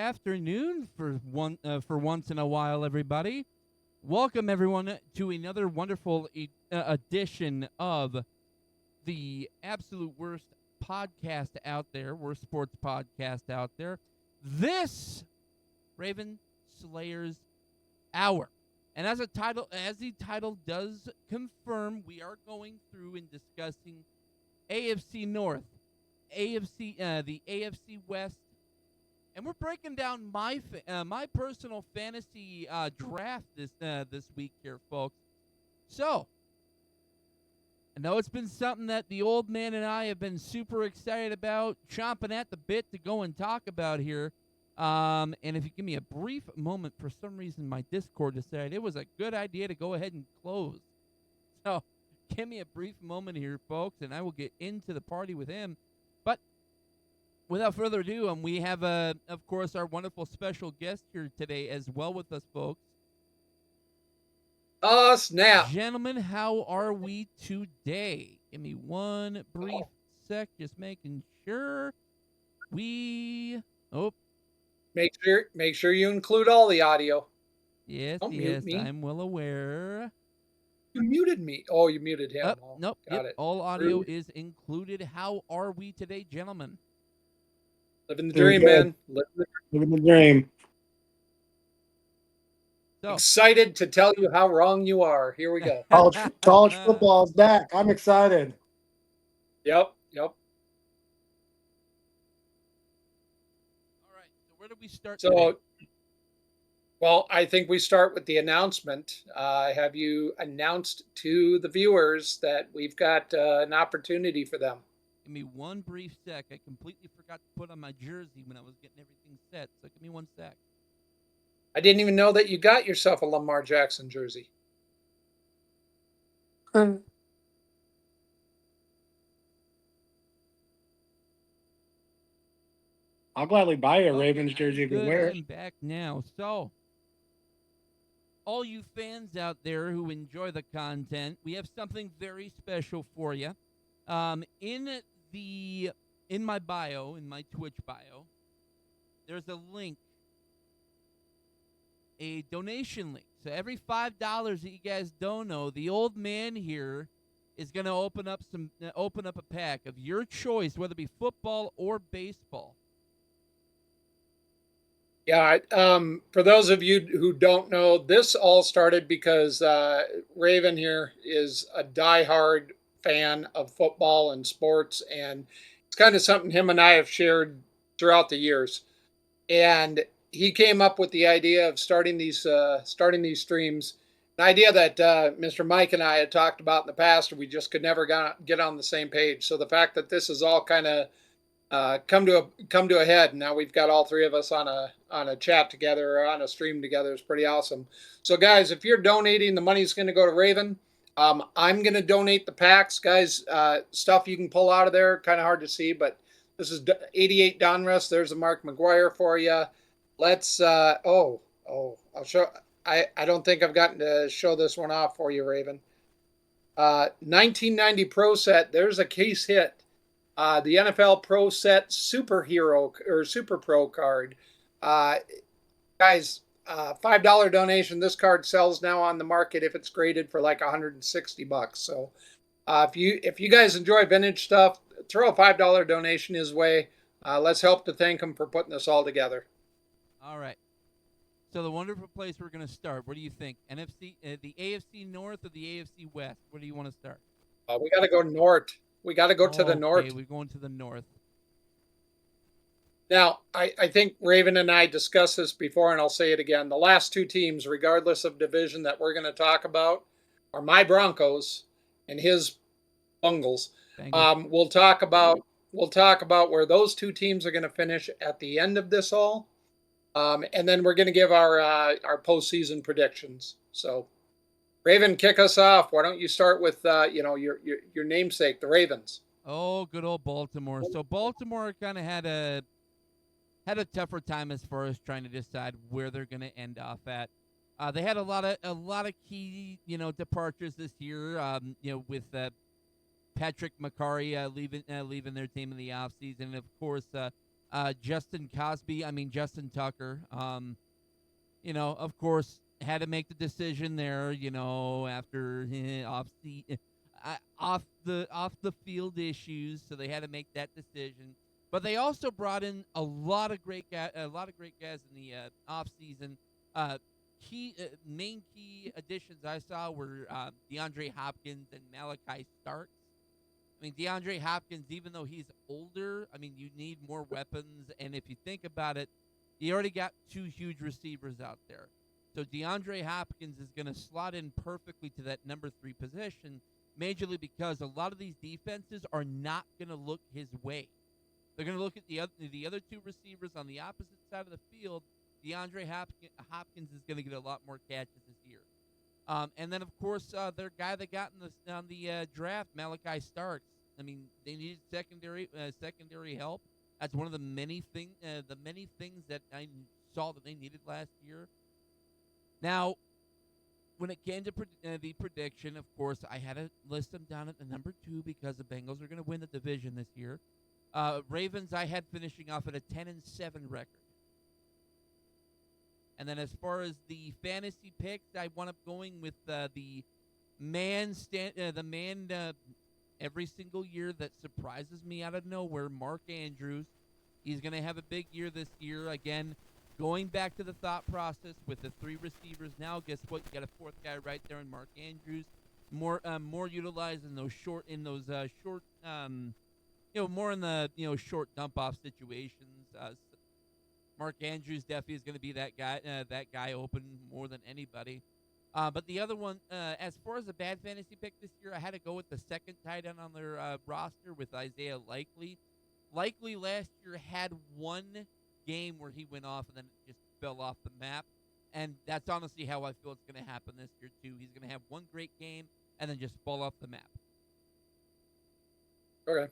afternoon for once in a while, everybody. Welcome everyone to another wonderful edition of the absolute worst podcast out there, worst sports podcast out there. This Raven Slayers Hour. And as the title does confirm, we are going through and discussing AFC North, the AFC West, and we're breaking down my personal fantasy draft this week here, folks. So, I know it's been something that the old man and I have been super excited about, chomping at the bit to go and talk about here. And if you give me a brief moment, for some reason my Discord decided it was a good idea to go ahead and close. So, give me a brief moment here, folks, and I will get into the party with him. But without further ado, we have, of course, our wonderful special guest here today as well with us, folks. Snap. Gentlemen, how are we today? Give me one brief sec, just making sure we... Oh. Make sure you include all the audio. Yes, I'm well aware. You muted me. Oh, you muted him. Nope. Got it. All audio is included. How are we today, gentlemen? Living the dream, man. Living the dream. So, excited to tell you how wrong you are. Here we go. College football is back. I'm excited. Yep. All right. So where do we start today? Well, I think we start with the announcement. Have you announced to the viewers that we've got an opportunity for them? Give me one brief sec. I completely forgot to put on my jersey when I was getting everything set. So give me one sec. I didn't even know that you got yourself a Lamar Jackson jersey. I'll gladly buy a Ravens jersey if you wear it. I'm back now. So, all you fans out there who enjoy the content, we have something very special for you. In my bio, in my Twitch bio, there's a link, a donation link. So every $5 that you guys don't know, the old man here is going to open up a pack of your choice, whether it be football or baseball. Yeah, for those of you who don't know, this all started because Raven here is a diehard fan of football and sports, and it's kind of something him and I have shared throughout the years. And he came up with the idea of starting these streams, an idea that Mr. Mike and I had talked about in the past, and we just could never get on the same page. So the fact that this is all kind of come to a head, and now we've got all three of us on a chat together or on a stream together is pretty awesome. So guys, if you're donating, the money's going to go to Raven. I'm going to donate the packs, guys. Stuff you can pull out of there, kind of hard to see, but this is 88 Donruss. There's a Mark McGuire for you. Let's I'll show. I don't think I've gotten to show this one off for you, Raven. 1990 Pro Set. There's a case hit. The NFL Pro Set Superhero or Super Pro card. Guys, $5 donation. This card sells now on the market if it's graded for like $160. So if you guys enjoy vintage stuff, throw a $5 donation his way. Let's help to thank him for putting this all together. All right. So the wonderful place we're going to start. What do you think? NFC, the AFC North or the AFC West? Where do you want to start? We got to go north. We got to go to the north. We're going to the north. Now, I think Raven and I discussed this before, and I'll say it again. The last two teams, regardless of division, that we're going to talk about are my Broncos and his Bungles. We'll talk about where those two teams are going to finish at the end of this all, and then we're going to give our postseason predictions. So, Raven, kick us off. Why don't you start with your namesake, the Ravens? Oh, good old Baltimore. So Baltimore kind of had a tougher time as far as trying to decide where they're going to end off at. They had a lot of key departures this year. With Patrick McCarry leaving their team in the offseason, and of course Justin Tucker. Of course, had to make the decision there. After off the field issues, so they had to make that decision. But they also brought in a lot of great guys in the off season. Main key additions I saw were DeAndre Hopkins and Malachi Starks. I mean, DeAndre Hopkins, even though he's older, you need more weapons. And if you think about it, you already got two huge receivers out there. So DeAndre Hopkins is going to slot in perfectly to that number 3 position, majorly because a lot of these defenses are not going to look his way. They're going to look at the other 2 receivers on the opposite side of the field. DeAndre Hopkins is going to get a lot more catches this year. And then, of course, their guy they got on the draft, Malachi Starks. They needed secondary help. That's one of the many things that I saw that they needed last year. Now, when it came to the prediction, of course, I had to list them down at the number 2 because the Bengals are going to win the division this year. Ravens, I had finishing off at a 10-7 record. And then as far as the fantasy picks, I wound up going with the man every single year that surprises me out of nowhere, Mark Andrews. He's going to have a big year this year. Again, going back to the thought process with the 3 receivers now, guess what? You got a 4th guy right there in Mark Andrews. More utilized in those short, more in the short dump off situations. Mark Andrews definitely is going to be that guy open more than anybody. But the other one, as far as a bad fantasy pick this year, I had to go with the second tight end on their roster with Isaiah Likely. Likely last year had one game where he went off and then it just fell off the map. And that's honestly how I feel it's going to happen this year, too. He's going to have one great game and then just fall off the map. Okay.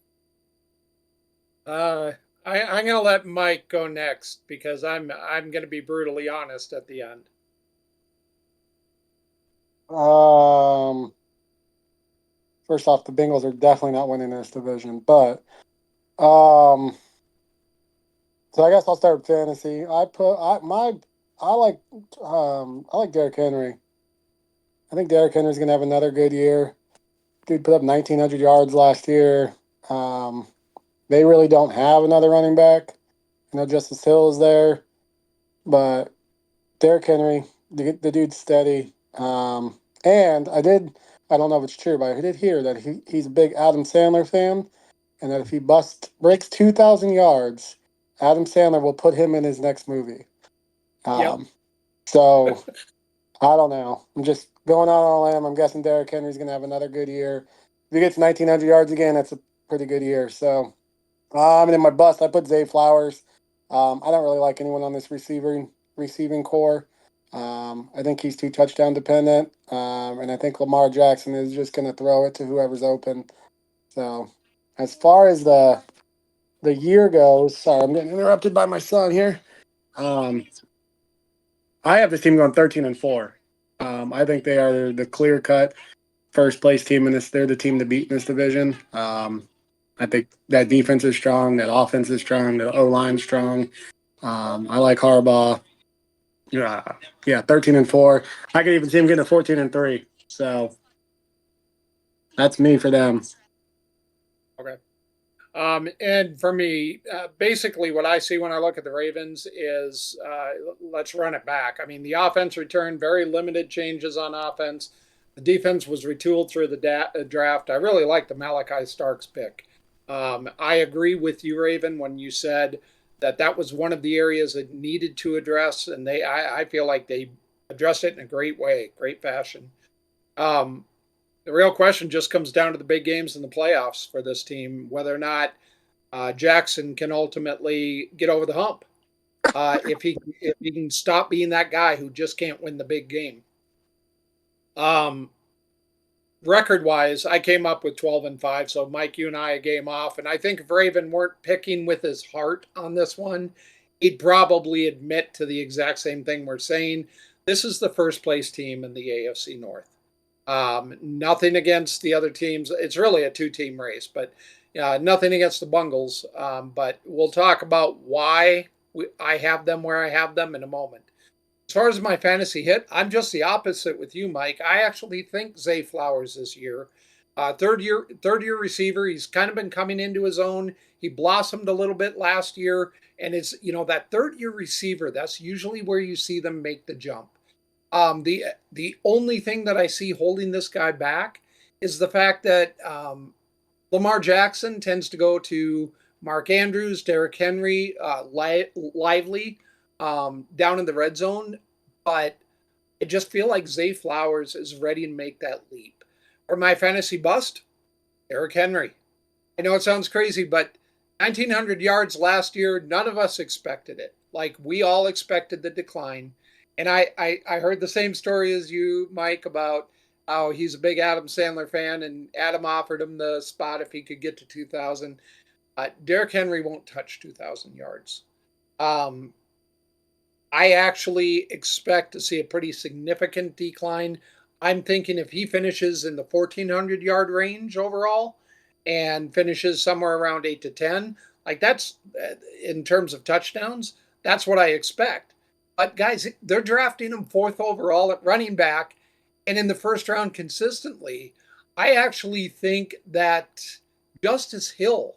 I'm going to let Mike go next because I'm going to be brutally honest at the end. First off, the Bengals are definitely not winning this division, but so I guess I'll start with fantasy. I like Derrick Henry. I think Derrick Henry's going to have another good year. Dude put up 1,900 yards last year. They really don't have another running back. Justice Hill is there, but Derrick Henry, the dude's steady. And I don't know if it's true, but I did hear that he's a big Adam Sandler fan, and that if he breaks 2,000 yards, Adam Sandler will put him in his next movie. Yep. So I don't know. I'm just going out on a limb. I'm guessing Derrick Henry's going to have another good year. If he gets 1,900 yards again, that's a pretty good year. So, and in my bust, I put Zay Flowers. I don't really like anyone on this receiving core. I think he's too touchdown dependent. And I think Lamar Jackson is just going to throw it to whoever's open. So, as far as the year goes, sorry, I'm getting interrupted by my son here. I have this team going 13-4. I think they are the clear-cut first place team in this. They're the team to beat in this division. I think that defense is strong, that offense is strong, the O-line is strong. I like Harbaugh. Yeah, 13-4. I could even see him getting a 14-3. So that's me for them. Okay. And for me, basically what I see when I look at the Ravens is let's run it back. The offense returned, very limited changes on offense. The defense was retooled through the draft. I really like the Malachi Starks pick. I agree with you, Raven, when you said that was one of the areas that needed to address, and I feel like they addressed it in a great way, great fashion. The real question just comes down to the big games in the playoffs for this team, whether or not Jackson can ultimately get over the hump. If he can stop being that guy who just can't win the big game. Record-wise, I came up with 12-5, so Mike, you and I a game off. And I think if Raven weren't picking with his heart on this one, he'd probably admit to the exact same thing we're saying. This is the first place team in the AFC North. Nothing against the other teams. It's really a 2-team race, but Nothing against the Bungles, but we'll talk about why I have them where I have them in a moment. As far as my fantasy hit, I'm just the opposite with you, Mike. I actually think Zay Flowers this year. Third year receiver. He's kind of been coming into his own. He blossomed a little bit last year, and it's that third year receiver. That's usually where you see them make the jump. The only thing that I see holding this guy back is the fact that Lamar Jackson tends to go to Mark Andrews, Derrick Henry, Lively down in the red zone, but I just feel like Zay Flowers is ready to make that leap. For my fantasy bust, Derrick Henry. I know it sounds crazy, but 1,900 yards last year, none of us expected it. Like, we all expected the decline. And I heard the same story as you, Mike, about how he's a big Adam Sandler fan, and Adam offered him the spot if he could get to 2,000. Derrick Henry won't touch 2,000 yards. Um, I actually expect to see a pretty significant decline. I'm thinking if he finishes in the 1,400-yard range overall and finishes somewhere around 8 to 10, like that's in terms of touchdowns, that's what I expect. But guys, they're drafting him fourth overall at running back and in the first round consistently. I actually think that Justice Hill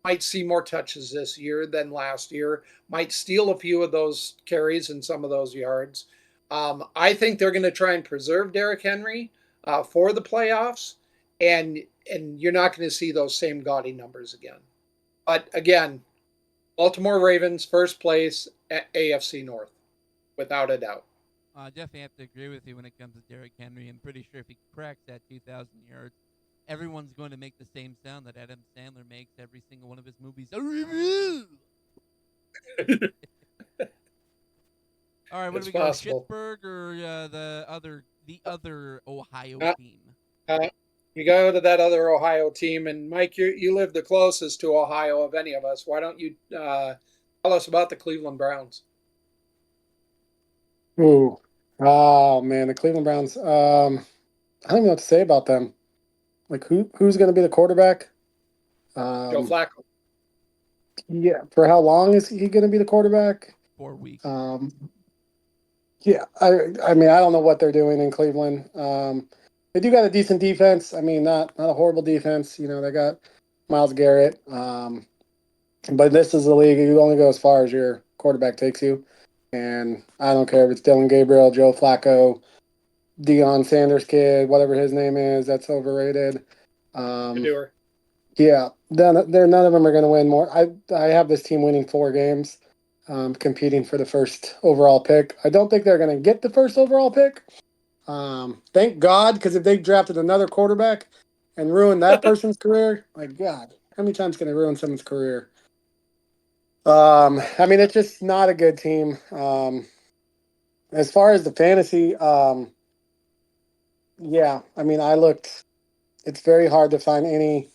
might see more touches this year than last year, might steal a few of those carries and some of those yards. I think they're going to try and preserve Derrick Henry for the playoffs, and you're not going to see those same gaudy numbers again. But again, Baltimore Ravens first place at AFC North, without a doubt. I definitely have to agree with you when it comes to Derrick Henry. I'm pretty sure if he cracks that 2,000 yards, everyone's going to make the same sound that Adam Sandler makes every single one of his movies. A review. All right, what It's do we go? possible. Pittsburgh or the other Ohio Uh, team? You go to that other Ohio team, and Mike, you live the closest to Ohio of any of us. Why don't you tell us about the Cleveland Browns? Ooh. Oh man, the Cleveland Browns. I don't even know what to say about them. Like who's going to be the quarterback? Joe Um, Flacco. yeah, for how long is he going to be the quarterback? 4 weeks. Yeah, I mean I don't know what they're doing in Cleveland. They do got a decent defense. I mean not a horrible defense. They got Miles Garrett. But this is the league. You only go as far as your quarterback takes you. And I don't care if it's Dylan Gabriel, Joe Flacco, Deion Sanders kid, whatever his name is. That's overrated. Um, Kadur. yeah, none of them are going to win more. I have this team winning 4 games, competing for the first overall pick. I don't think they're going to get the first overall pick. Thank God, because if they drafted another quarterback and ruined that person's career, my God, how many times can they ruin someone's career? I mean, it's just not a good team. As far as the fantasy, yeah, I mean, I looked. It's very hard to find any.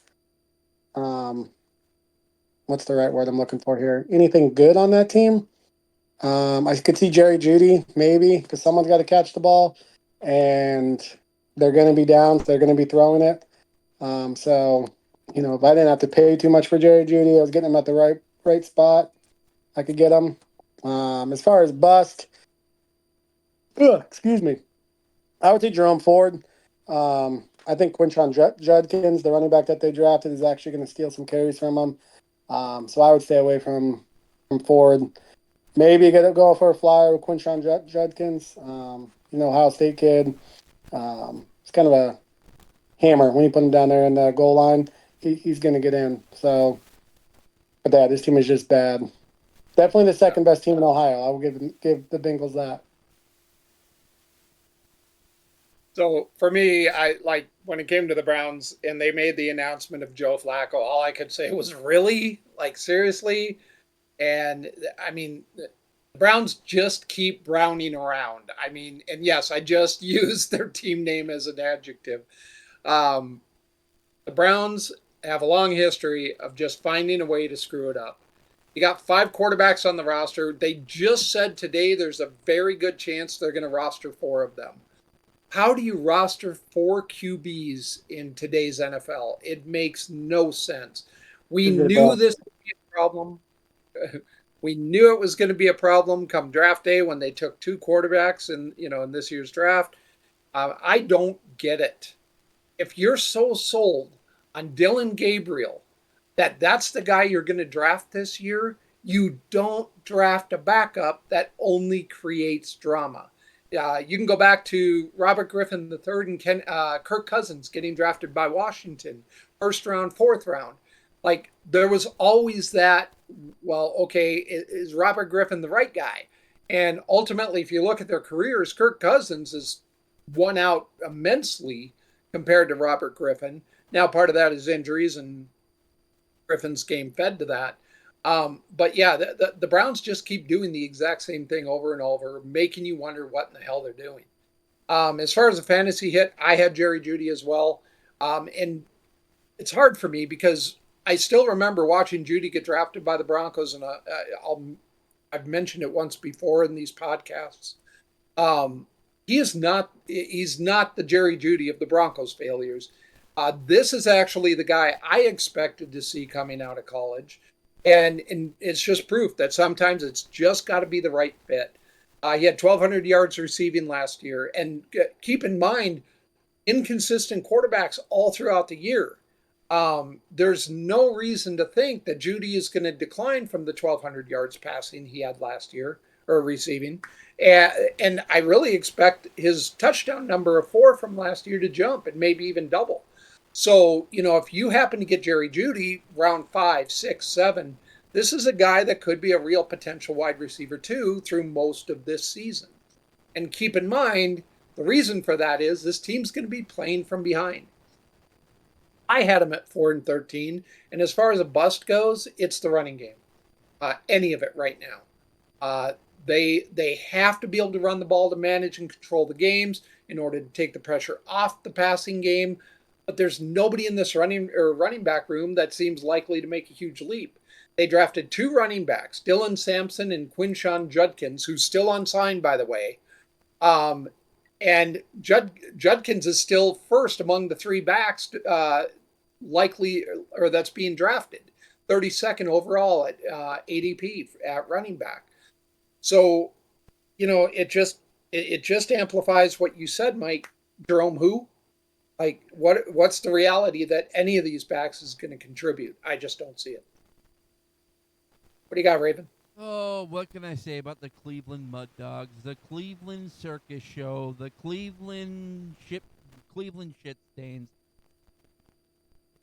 Um, what's the right word I'm looking for here? Anything good on that team? I could see Jerry Judy maybe because someone's got to catch the ball, and they're going to be down. So they're going to be throwing it. So if I didn't have to pay too much for Jerry Judy, I was getting him at the right spot. I could get him. As far as bust, excuse me, I would take Jerome Ford. I think Quinshon Judkins, the running back that they drafted, is actually going to steal some carries from him. So I would stay away from Ford. Maybe get go for a flyer with Quinshon Judkins. Ohio State kid. It's kind of a hammer when you put him down there in the goal line. He's going to get in. So, but this team is just bad. Definitely the second best team in Ohio. I will give the Bengals that. So for me, I like when it came to the Browns and they made the announcement of Joe Flacco, all I could say was really, like, seriously. And I mean, the Browns just keep browning around. I mean, and yes, I just used their team name as an adjective. Um, the Browns have a long history of just finding a way to screw it up. You got 5 quarterbacks on the roster. They just said today there's a very good chance they're going to roster 4 of them. How do you roster 4 QBs in today's NFL? It makes no sense. We He's the knew best. this would be a problem. We knew it was going to be a problem come draft day when they took two quarterbacks in this year's draft. I don't get it. If you're so sold on Dylan Gabriel that's the guy you're going to draft this year, you don't draft a backup that only creates drama. You can go back to Robert Griffin III and Kirk Cousins getting drafted by Washington, first round, fourth round. Like there was always that. Well, okay, is Robert Griffin the right guy? And ultimately, if you look at their careers, Kirk Cousins has won out immensely compared to Robert Griffin. Now, part of that is injuries, and Griffin's game fed to that. But yeah, the Browns just keep doing the exact same thing over and over, making you wonder what in the hell they're doing. As far as a fantasy hit, I had Jerry Jeudy as well. And it's hard for me because I still remember watching Jeudy get drafted by the Broncos, and I've mentioned it once before in these podcasts. Um, he's not the Jerry Jeudy of the Broncos failures. This is actually the guy I expected to see coming out of college. And it's just proof that sometimes it's just got to be the right fit. He had 1,200 yards receiving last year. And keep in mind, inconsistent quarterbacks all throughout the year. There's no reason to think that Jeudy is going to decline from the 1,200 yards passing he had last year or receiving. And I really expect his touchdown number of 4 from last year to jump and maybe even double. So, if you happen to get Jerry Jeudy round 5, 6, 7, this is a guy that could be a real potential wide receiver too through most of this season. And keep in mind, the reason for that is this team's going to be playing from behind. I had him at 4-13, and as far as a bust goes, it's the running game. Any of it right now. Uh, they have to be able to run the ball to manage and control the games in order to take the pressure off the passing game. But there's nobody in this running back room that seems likely to make a huge leap. They drafted 2 running backs, Dylan Sampson and Quinshawn Judkins, who's still unsigned, by the way. Um, and Judkins is still first among the 3 backs likely or that's being drafted, 32nd overall at ADP at running back. So, it just amplifies what you said, Mike. Jerome who? Like what's the reality that any of these backs is going to contribute? I just don't see it. What do you got, Raven? Oh, what can I say about the Cleveland Mud Dogs, the Cleveland Circus Show, the Cleveland shit stains?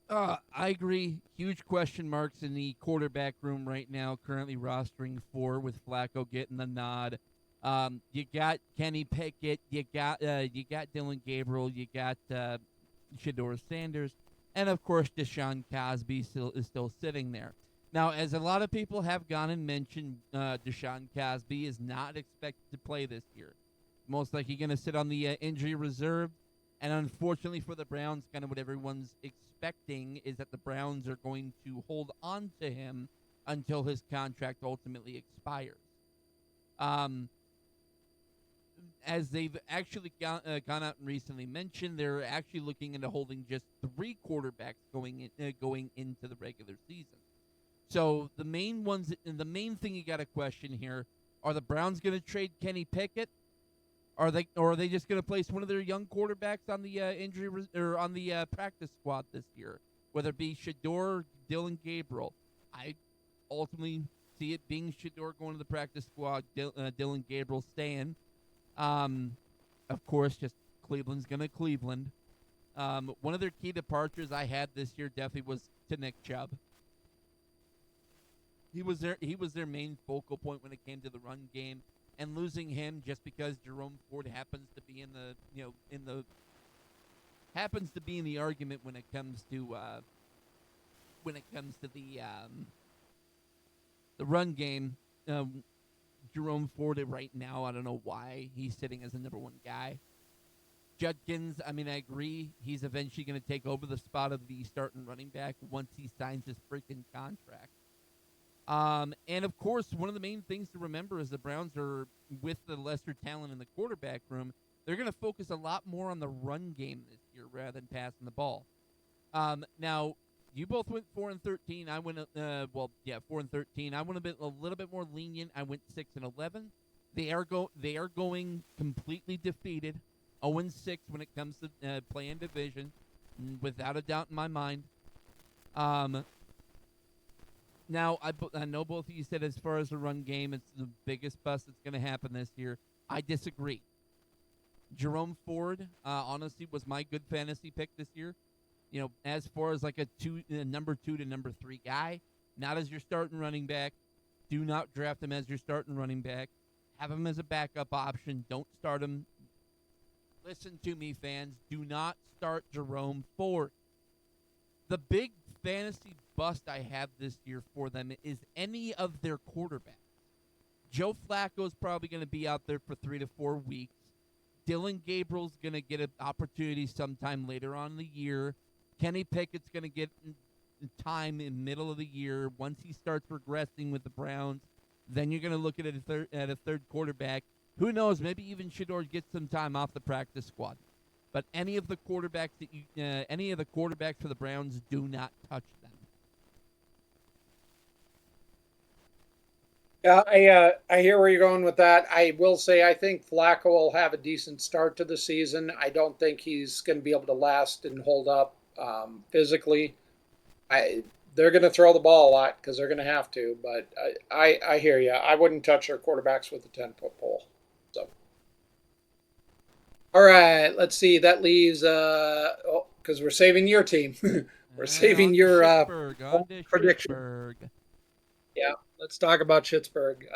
I agree. Huge question marks in the quarterback room right now. Currently rostering 4 with Flacco getting the nod. You got Kenny Pickett. You got Dylan Gabriel. You got Shedeur Sanders, and of course Deshaun Cosby is still sitting there. Now, as a lot of people have gone and mentioned, Deshaun Cosby is not expected to play this year. Most likely going to sit on the injury reserve. And unfortunately for the Browns, kind of what everyone's expecting is that the Browns are going to hold on to him until his contract ultimately expires. As they've actually gone out and recently mentioned, they're actually looking into holding just 3 quarterbacks going into the regular season. So the main thing you got to question here: are the Browns going to trade Kenny Pickett? Are they just going to place one of their young quarterbacks on the or on the practice squad this year, whether it be Shedeur or Dylan Gabriel? I ultimately see it being Shedeur going to the practice squad, Dylan Gabriel staying. Of course, just Cleveland's going to Cleveland. One of their key departures I had this year definitely was to Nick Chubb. He was their main focal point when it came to the run game. And losing him just because Jerome Ford happens to be in the argument when it comes to the run game. Jerome Ford right now, I don't know why he's sitting as the number 1 guy. Judkins, I mean, I agree. He's eventually going to take over the spot of the starting running back once he signs his freaking contract. And of course, one of the main things to remember is the Browns are, with the lesser talent in the quarterback room, they're going to focus a lot more on the run game this year rather than passing the ball. Now, You both went 4-13. I went 4-13. I went a little bit more lenient. I went 6-11. They are going completely defeated, 0-6 when it comes to playing division, without a doubt in my mind. Now I know both of you said as far as the run game, it's the biggest bust that's going to happen this year. I disagree. Jerome Ford, honestly, was my good fantasy pick this year. As far as like a number 2 to number 3 guy, not as your starting running back. Do not draft him as your starting running back. Have him as a backup option. Don't start him. Listen to me, fans. Do not start Jerome Ford. The big fantasy bust I have this year for them is any of their quarterbacks. Joe Flacco is probably going to be out there for 3 to 4 weeks. Dylan Gabriel's going to get an opportunity sometime later on in the year. Kenny Pickett's going to get time in the middle of the year. Once he starts regressing with the Browns, then you're going to look at a third quarterback. Who knows? Maybe even Shedeur gets some time off the practice squad. But any of the quarterbacks for the Browns, do not touch them. Yeah, I hear where you're going with that. I will say I think Flacco will have a decent start to the season. I don't think he's going to be able to last and hold up physically. They're going to throw the ball a lot because they're going to have to. But I hear you. I wouldn't touch their quarterbacks with a 10-foot pole. So, all right, let's see. That leaves because we're saving your team. We're saving your prediction. Yeah, let's talk about Pittsburgh.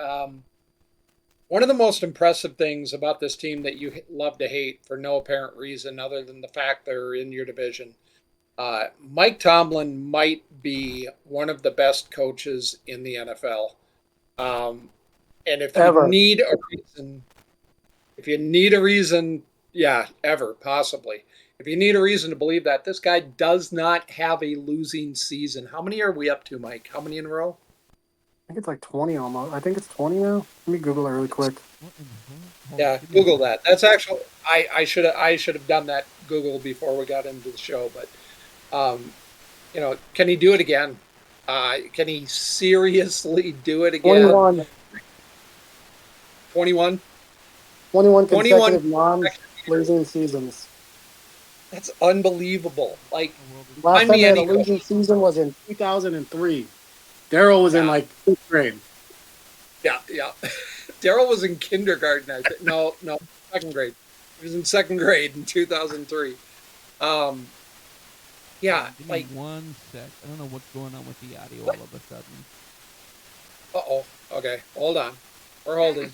One of the most impressive things about this team that you love to hate for no apparent reason other than the fact they're in your division, Mike Tomlin might be one of the best coaches in the NFL. And if you need a reason, yeah, ever, possibly. If you need a reason to believe that, this guy does not have a losing season. How many are we up to, Mike? How many in a row? I think it's like 20 almost. I think it's 20 now. Let me Google it really quick. Yeah, Google that. That's actually I should have done that Google before we got into the show, but can he do it again? Can he seriously do it again? 21? 21 consecutive non-losing seasons. That's unbelievable. Like, last time they had a losing season was in 2003. Daryl was in like 5th grade. Yeah. Daryl was in kindergarten, I think. No, second grade. He was in second grade in 2003. Yeah, Give like me 1 sec. I don't know what's going on with the audio all of a sudden. Okay, hold on. We're holding.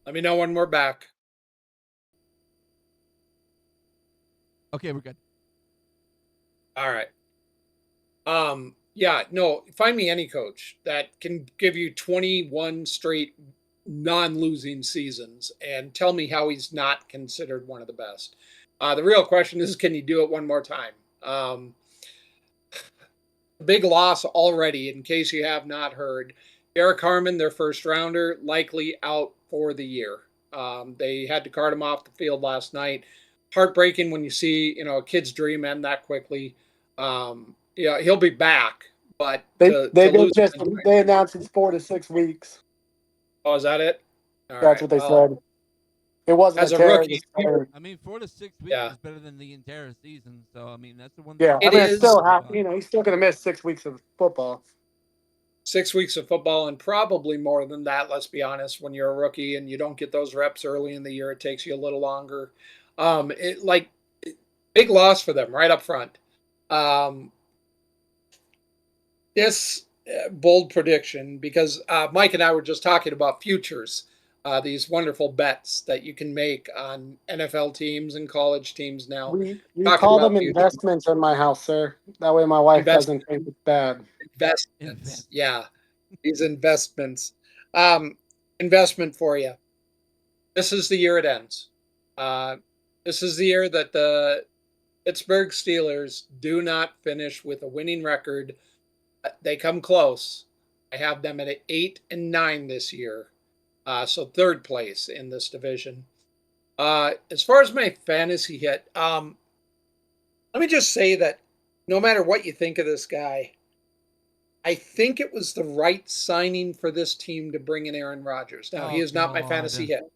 Let me know when we're back. Okay, we're good. All right. Find me any coach that can give you 21 straight non-losing seasons and tell me how he's not considered one of the best. The real question is, can you do it one more time? Big loss already, in case you have not heard. Eric Harmon, their first rounder, likely out for the year. They had to cart him off the field last night. Heartbreaking when you see, a kid's dream end that quickly. He'll be back, but they announced it's 4 to 6 weeks. Oh, is that it? That's what they said. It wasn't as a rookie. 4 to 6 weeks is better than the entire season. So that's the one. Yeah, it's still he's still going to miss 6 weeks of football. 6 weeks of football, and probably more than that. Let's be honest. When you're a rookie and you don't get those reps early in the year, it takes you a little longer. Big loss for them right up front. This bold prediction, because Mike and I were just talking about futures, these wonderful bets that you can make on NFL teams and college teams now. We call them investments in my house, sir. That way my wife doesn't think it's bad. Investments. Yeah, these investments. Investment for you. This is the year it ends. This is the year that the Pittsburgh Steelers do not finish with a winning record. They come close. I have them at 8-9 this year. So third place in this division. As far as my fantasy hit, let me just say that no matter what you think of this guy, I think it was the right signing for this team to bring in Aaron Rodgers. Now, he Oh is not my fantasy God. hit.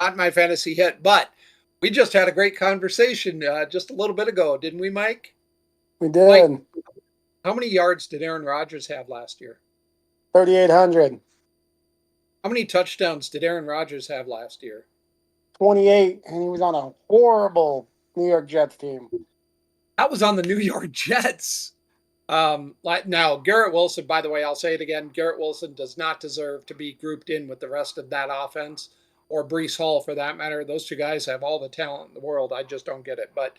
Not my fantasy hit, but we just had a great conversation just a little bit ago, didn't we, Mike? We Mike, did. how many yards did Aaron Rodgers have last year? 3,800. How many touchdowns did Aaron Rodgers have last year? 28, and he was on a horrible New York Jets team. That was on the New York Jets. Now, Garrett Wilson, by the way, I'll say it again. Garrett Wilson does not deserve to be grouped in with the rest of that offense, or Brees Hall for that matter. Those two guys have all the talent in the world. I just don't get it. But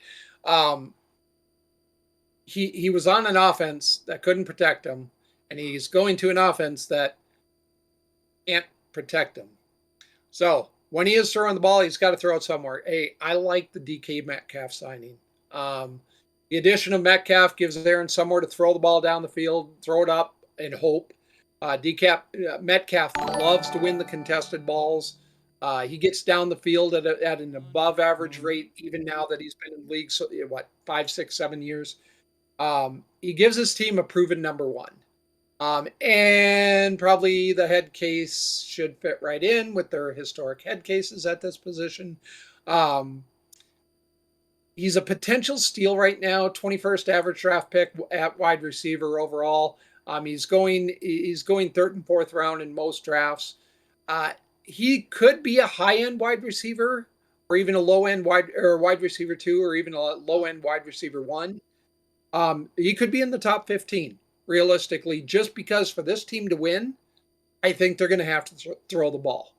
he was on an offense that couldn't protect him, and he's going to an offense that can't protect him. So when he is throwing the ball, he's got to throw it somewhere. Hey, I like the DK Metcalf signing. The addition of Metcalf gives Aaron somewhere to throw the ball down the field, throw it up, and hope. Metcalf loves to win the contested balls. He gets down the field at an above average rate, even now that he's been in the league, 5, 6, 7 years. He gives his team a proven number one. And probably the head case should fit right in with their historic head cases at this position. He's a potential steal right now, 21st average draft pick at wide receiver overall. He's going third and fourth round in most drafts. He could be a high end wide receiver, or even a low end wide receiver 2, or even a low end wide receiver 1. He could be in the top 15 realistically, just because for this team to win, I think they're going to have to throw the ball.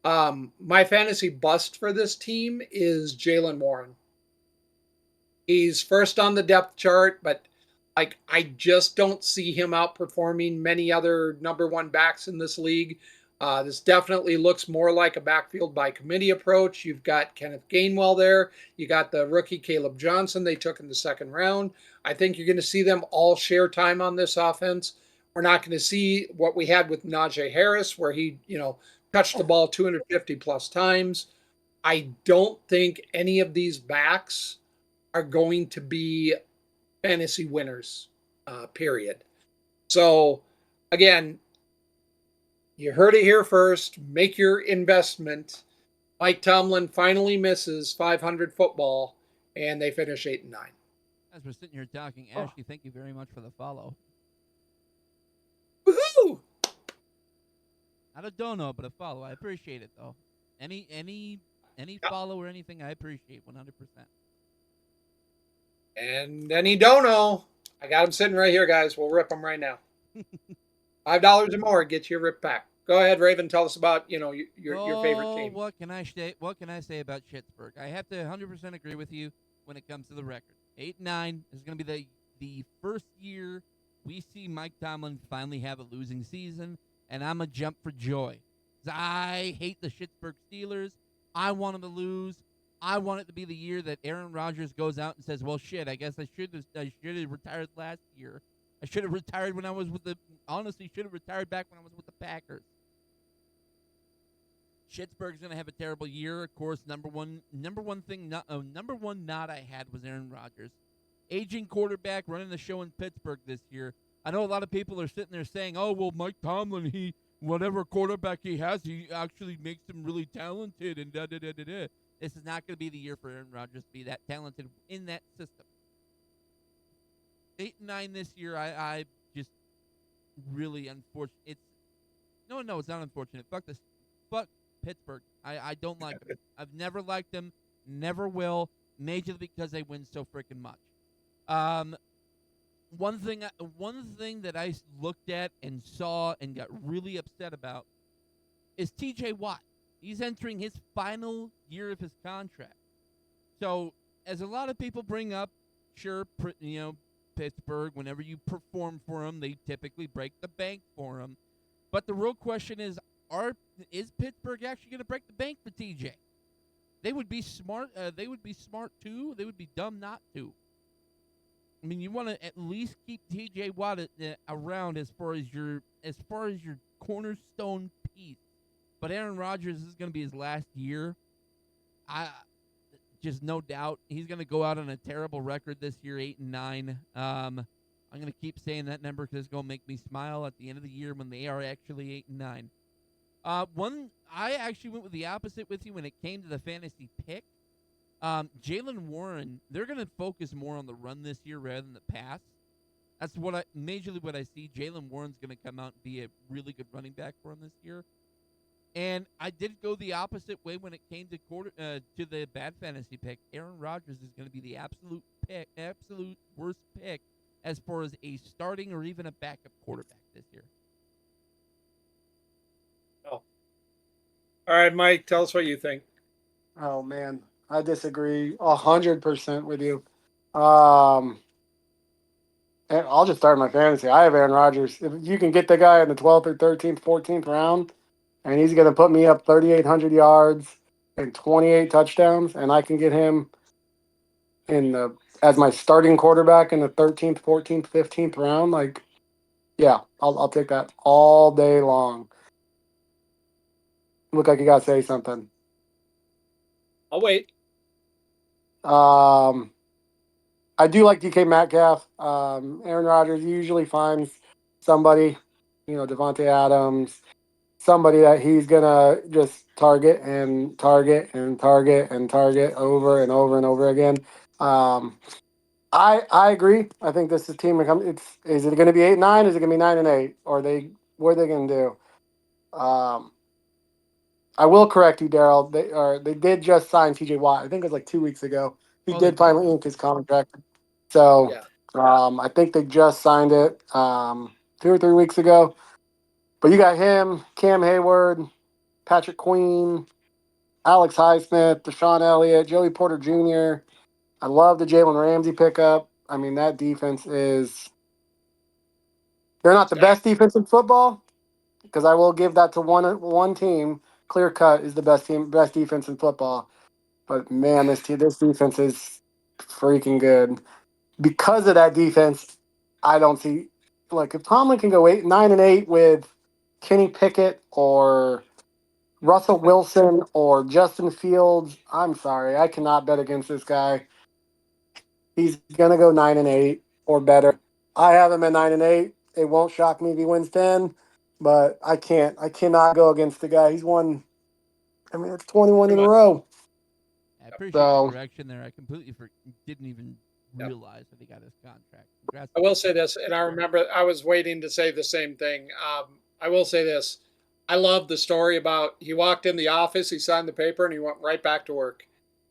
My fantasy bust for this team is Jaylen Warren. He's first on the depth chart, but I just don't see him outperforming many other number one backs in this league. This definitely looks more like a backfield by committee approach. You've got Kenneth Gainwell there. You got the rookie Caleb Johnson they took in the second round. I think you're going to see them all share time on this offense. We're not going to see what we had with Najee Harris, where he, touched the ball 250 plus times. I don't think any of these backs are going to be fantasy winners, period. So, again, you heard it here first. Make your investment. Mike Tomlin finally misses 500 football, and they finish 8-9. As we're sitting here talking, Ashley, thank you very much for the follow. Woohoo! Not a dono, but a follow. I appreciate it though. Any follow or anything, I appreciate 100%. And any dono, I got them sitting right here, guys. We'll rip them right now. $5 or more gets you a rip pack. Go ahead, Raven. Tell us about your favorite team. What can I say about Pittsburgh? I have to 100% agree with you when it comes to the record. 8-9 is going to be the first year we see Mike Tomlin finally have a losing season, and I'm a jump for joy. I hate the Pittsburgh Steelers. I want them to lose. I want it to be the year that Aaron Rodgers goes out and says, "Well, shit, I guess I should have retired last year. I should have retired when I was with the. Honestly, should have retired back when I was with the Packers." Pittsburgh's gonna have a terrible year. Of course, number one knot I had was Aaron Rodgers, aging quarterback running the show in Pittsburgh this year. I know a lot of people are sitting there saying, "Oh, well, Mike Tomlin, whatever quarterback he has, he actually makes him really talented." And da da da da da. This is not going to be the year for Aaron Rodgers to be that talented in that system. 8-9 this year, I just really unfortunate. It's not unfortunate. Fuck Pittsburgh. I don't like them. I've never liked them. Never will. Majorly because they win so freaking much. One thing that I looked at and saw and got really upset about is T.J. Watt. He's entering his final year of his contract. So, as a lot of people bring up, sure, Pittsburgh, whenever you perform for them, they typically break the bank for them. But the real question is Pittsburgh actually going to break the bank for TJ? They would be smart. They would be smart too. They would be dumb not to. I mean, you want to at least keep TJ Watt around as far as your cornerstone piece. But Aaron Rodgers is going to be his last year. I just no doubt he's going to go out on a terrible record this year, 8-9. I'm going to keep saying that number because it's going to make me smile at the end of the year when they are actually 8-9. One I actually went with the opposite with you when it came to the fantasy pick. Jalen Warren, they're going to focus more on the run this year rather than the pass. That's majorly what I see. Jalen Warren's going to come out and be a really good running back for him this year. And I did go the opposite way when it came to the bad fantasy pick. Aaron Rodgers is going to be the absolute worst pick as far as a starting or even a backup quarterback this year. Oh. All right, Mike, tell us what you think. Oh man, I disagree 100% with you. And I'll just start my fantasy. I have Aaron Rodgers. If you can get the guy in the 12th or 13th, 14th round, and he's going to put me up 3,800 yards and 28 touchdowns, and I can get him as my starting quarterback in the 13th, 14th, 15th round, like, yeah, I'll take that all day long. Look like you got to say something. I'll wait. I do like DK Metcalf. Aaron Rodgers usually finds somebody, Devontae Adams, somebody that he's gonna just target and target and target and target over and over and over again. I agree. I think this is team. Is it going to be 8-9? Is it going to be 9-8? Or what are they going to do? I will correct you, Daryl. They did just sign T.J. Watt. I think it was like 2 weeks ago. He did finally ink his contract. So Yeah. I think they just signed it 2 or 3 weeks ago. But you got him, Cam Hayward, Patrick Queen, Alex Highsmith, Deshaun Elliott, Joey Porter Jr. I love the Jalen Ramsey pickup. I mean, that defense is. They're not the best defense in football, because I will give that to one team. Clear cut is the best defense in football. But man, this defense is freaking good. Because of that defense, I don't see if Tomlin can go 9-8 with Kenny Pickett or Russell Wilson or Justin Fields. I'm sorry, I cannot bet against this guy. He's gonna go 9-8 or better. I have him at 9-8. It won't shock me if he wins 10, but I can't. I cannot go against the guy. He's won. I mean, it's 21 in a row. I appreciate the correction there. I completely didn't even realize that he got his contract. Congrats. I will say this, and I remember I was waiting to say the same thing. I will say this. I love the story about he walked in the office, he signed the paper, and he went right back to work.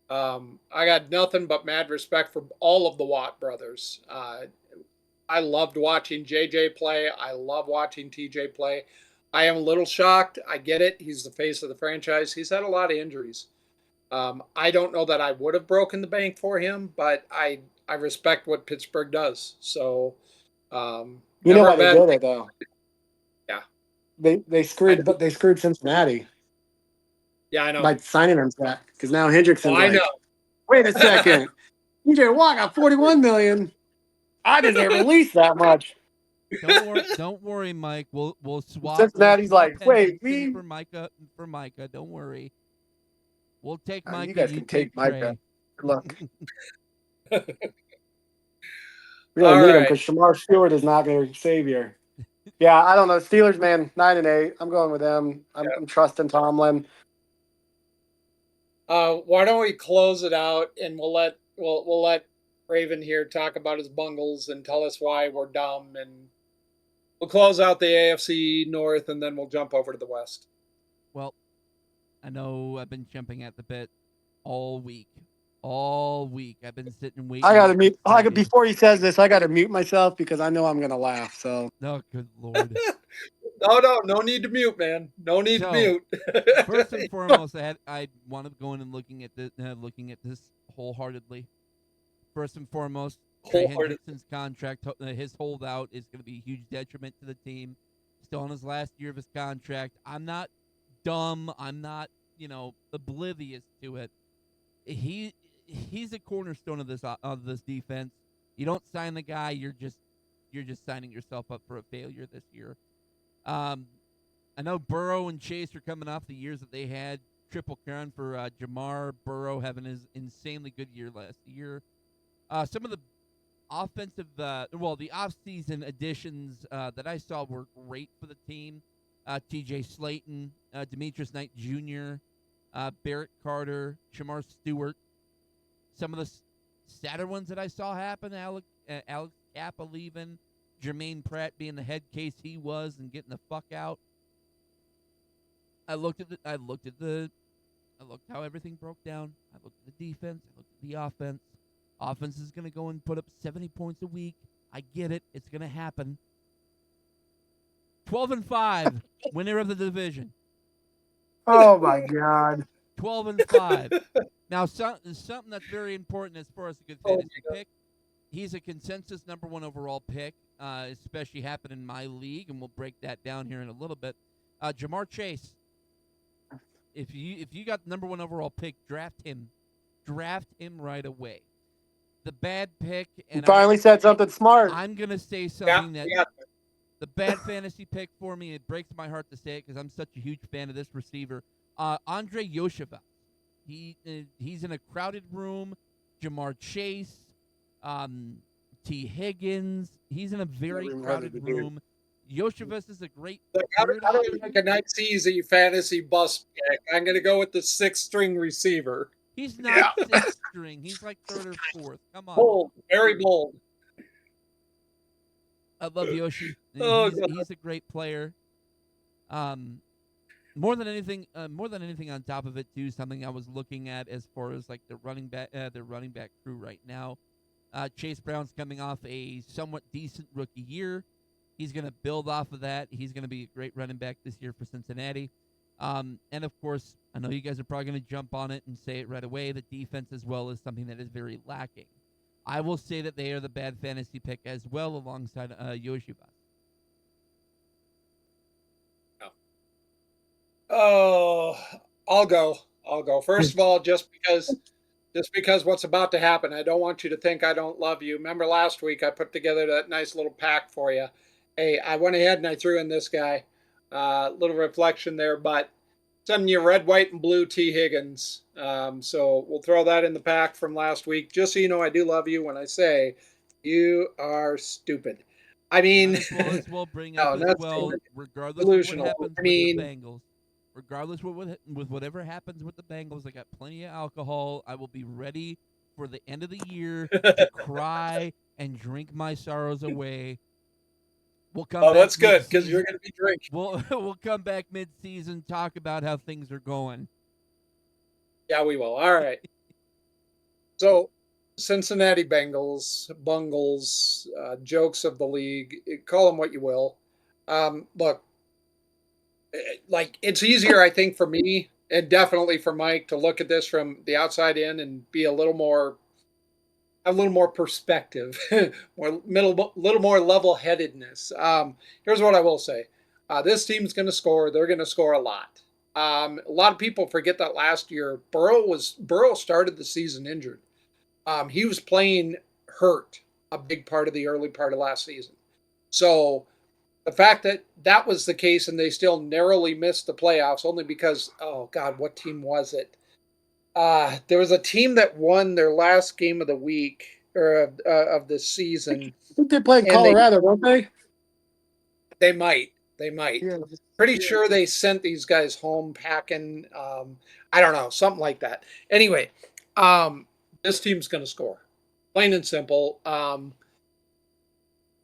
I got nothing but mad respect for all of the Watt brothers. I loved watching JJ play. I love watching TJ play. I am a little shocked. I get it. He's the face of the franchise. He's had a lot of injuries. I don't know that I would have broken the bank for him, but I respect what Pittsburgh does. So, you know why they did it though? Yeah, they screwed Cincinnati. Yeah, I know. By signing him back, because now Hendrickson's I know. Wait a second, TJ Watt got $41 million. I deserve at least that much. Don't worry, Mike. We'll swap. Cincinnati's wait, for Micah. Don't worry. We'll take Micah. You guys can take Micah. Good luck. We don't need him because Shamar Stewart is not going to save you. Yeah, I don't know. Steelers, man, 9-8. I'm going with them. I'm trusting Tomlin. Why don't we close it out and we'll let Raven here talk about his bungles and tell us why we're dumb, and we'll close out the AFC North and then we'll jump over to the West. Well, I know I've been jumping at the bit all week. I've been sitting waiting. I gotta mute. Before he says this, I gotta mute myself because I know I'm gonna laugh. So. Oh, good Lord. No need to mute, man. No need to mute. First and foremost, I want to go in and looking at this wholeheartedly. First and foremost, Trey Hendrickson's contract, his holdout is going to be a huge detriment to the team. Still in his last year of his contract. I'm not dumb. I'm not, oblivious to it. He's a cornerstone of this defense. You don't sign the guy, you're just signing yourself up for a failure this year. I know Burrow and Chase are coming off the years that they had. triple crown for Jamar Burrow having his insanely good year last year. Some of the offensive, the offseason additions that I saw were great for the team. T.J. Slayton, Demetrius Knight Jr., Barrett Carter, Shamar Stewart. Some of the sadder ones that I saw happen: Alex Kappa leaving, Jermaine Pratt being the head case he was and getting the fuck out. I looked how everything broke down. I looked at the defense. I looked at the offense. Offense is going to go and put up 70 points a week. I get it. It's going to happen. 12-5, winner of the division. Oh my God. 12-5. Now, something that's very important as far as a good fantasy pick. He's a consensus number 1 overall pick, especially happening in my league, and we'll break that down here in a little bit. Jamar Chase. If you got the number 1 overall pick, draft him. Draft him right away. The bad pick, and You finally said something smart. I'm gonna say something Yeah. the bad fantasy pick for me. It breaks my heart to say it because I'm such a huge fan of this receiver, Andre Yosheva. He's in a crowded room. Jamar Chase, T. Higgins. He's in a very crowded room. Yoshevas is a great. I don't even think a nice easy fantasy bus pick. I'm going to go with the 6th string receiver. He's not 6th string. He's like 3rd or 4th. Come on. Bold, very bold. I love Yoshi. Oh, he's a great player. More than anything on top of it too, something I was looking at as far as like the running back crew right now. Chase Brown's coming off a somewhat decent rookie year. He's going to build off of that. He's going to be a great running back this year for Cincinnati. And of course, I know you guys are probably going to jump on it and say it right away. The defense as well is something that is very lacking. I will say that they are the bad fantasy pick as well alongside Yoshivas. Oh, I'll go. First of all, just because what's about to happen, I don't want you to think I don't love you. Remember last week I put together that nice little pack for you. Hey, I went ahead and I threw in this guy. Little reflection there, but sending you red, white, and blue T. Higgins. So we'll throw that in the pack from last week, just so you know I do love you when I say you are stupid. I mean, as well bring up as well, regardless of what happens with the Bengals. Regardless with whatever happens with the Bengals, I got plenty of alcohol. I will be ready for the end of the year to cry and drink my sorrows away. We'll come back. That's good because you're going to be drinking. We'll come back mid-season, talk about how things are going. Yeah, we will. All right. So, Cincinnati Bengals, Bungles, jokes of the league, call them what you will. Look, like it's easier, I think, for me and definitely for Mike to look at this from the outside in and be a little more perspective, little more level-headedness. Here's what I will say: this team's going to score. They're going to score a lot. A lot of people forget that last year Burrow started the season injured. He was playing hurt a big part of the early part of last season. So the fact that that was the case and they still narrowly missed the playoffs only because, oh God, what team was it? There was a team that won their last game of the week or of the season. I think they play in Colorado, don't they? They might. Yeah. Pretty sure they sent these guys home packing. I don't know, something like that. Anyway, this team's going to score, plain and simple.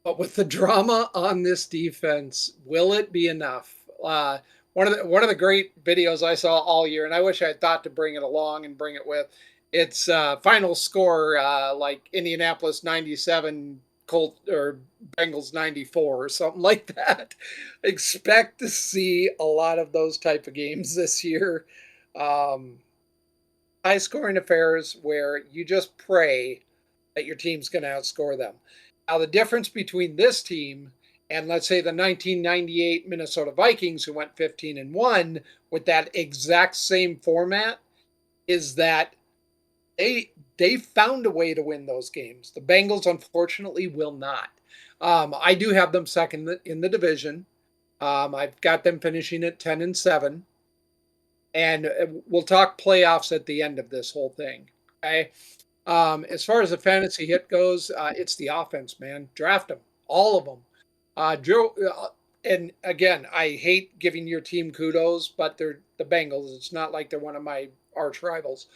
But with the drama on this defense, will it be enough? One of the great videos I saw all year, and I wish I had thought to bring it along and bring it with. It's final score like Indianapolis 97, Colt or Bengals 94 or something like that. Expect to see a lot of those type of games this year. High scoring affairs where you just pray that your team's going to outscore them. Now, the difference between this team and let's say the 1998 Minnesota Vikings, who went 15-1 with that exact same format, is that they found a way to win those games. The Bengals, unfortunately, will not. I do have them second in the division. I've got them finishing at 10-7. And we'll talk playoffs at the end of this whole thing. Okay. As far as the fantasy hit goes, it's the offense, man. Draft them, all of them. Joe, and again, I hate giving your team kudos, but they're the Bengals. It's not like they're one of my arch rivals.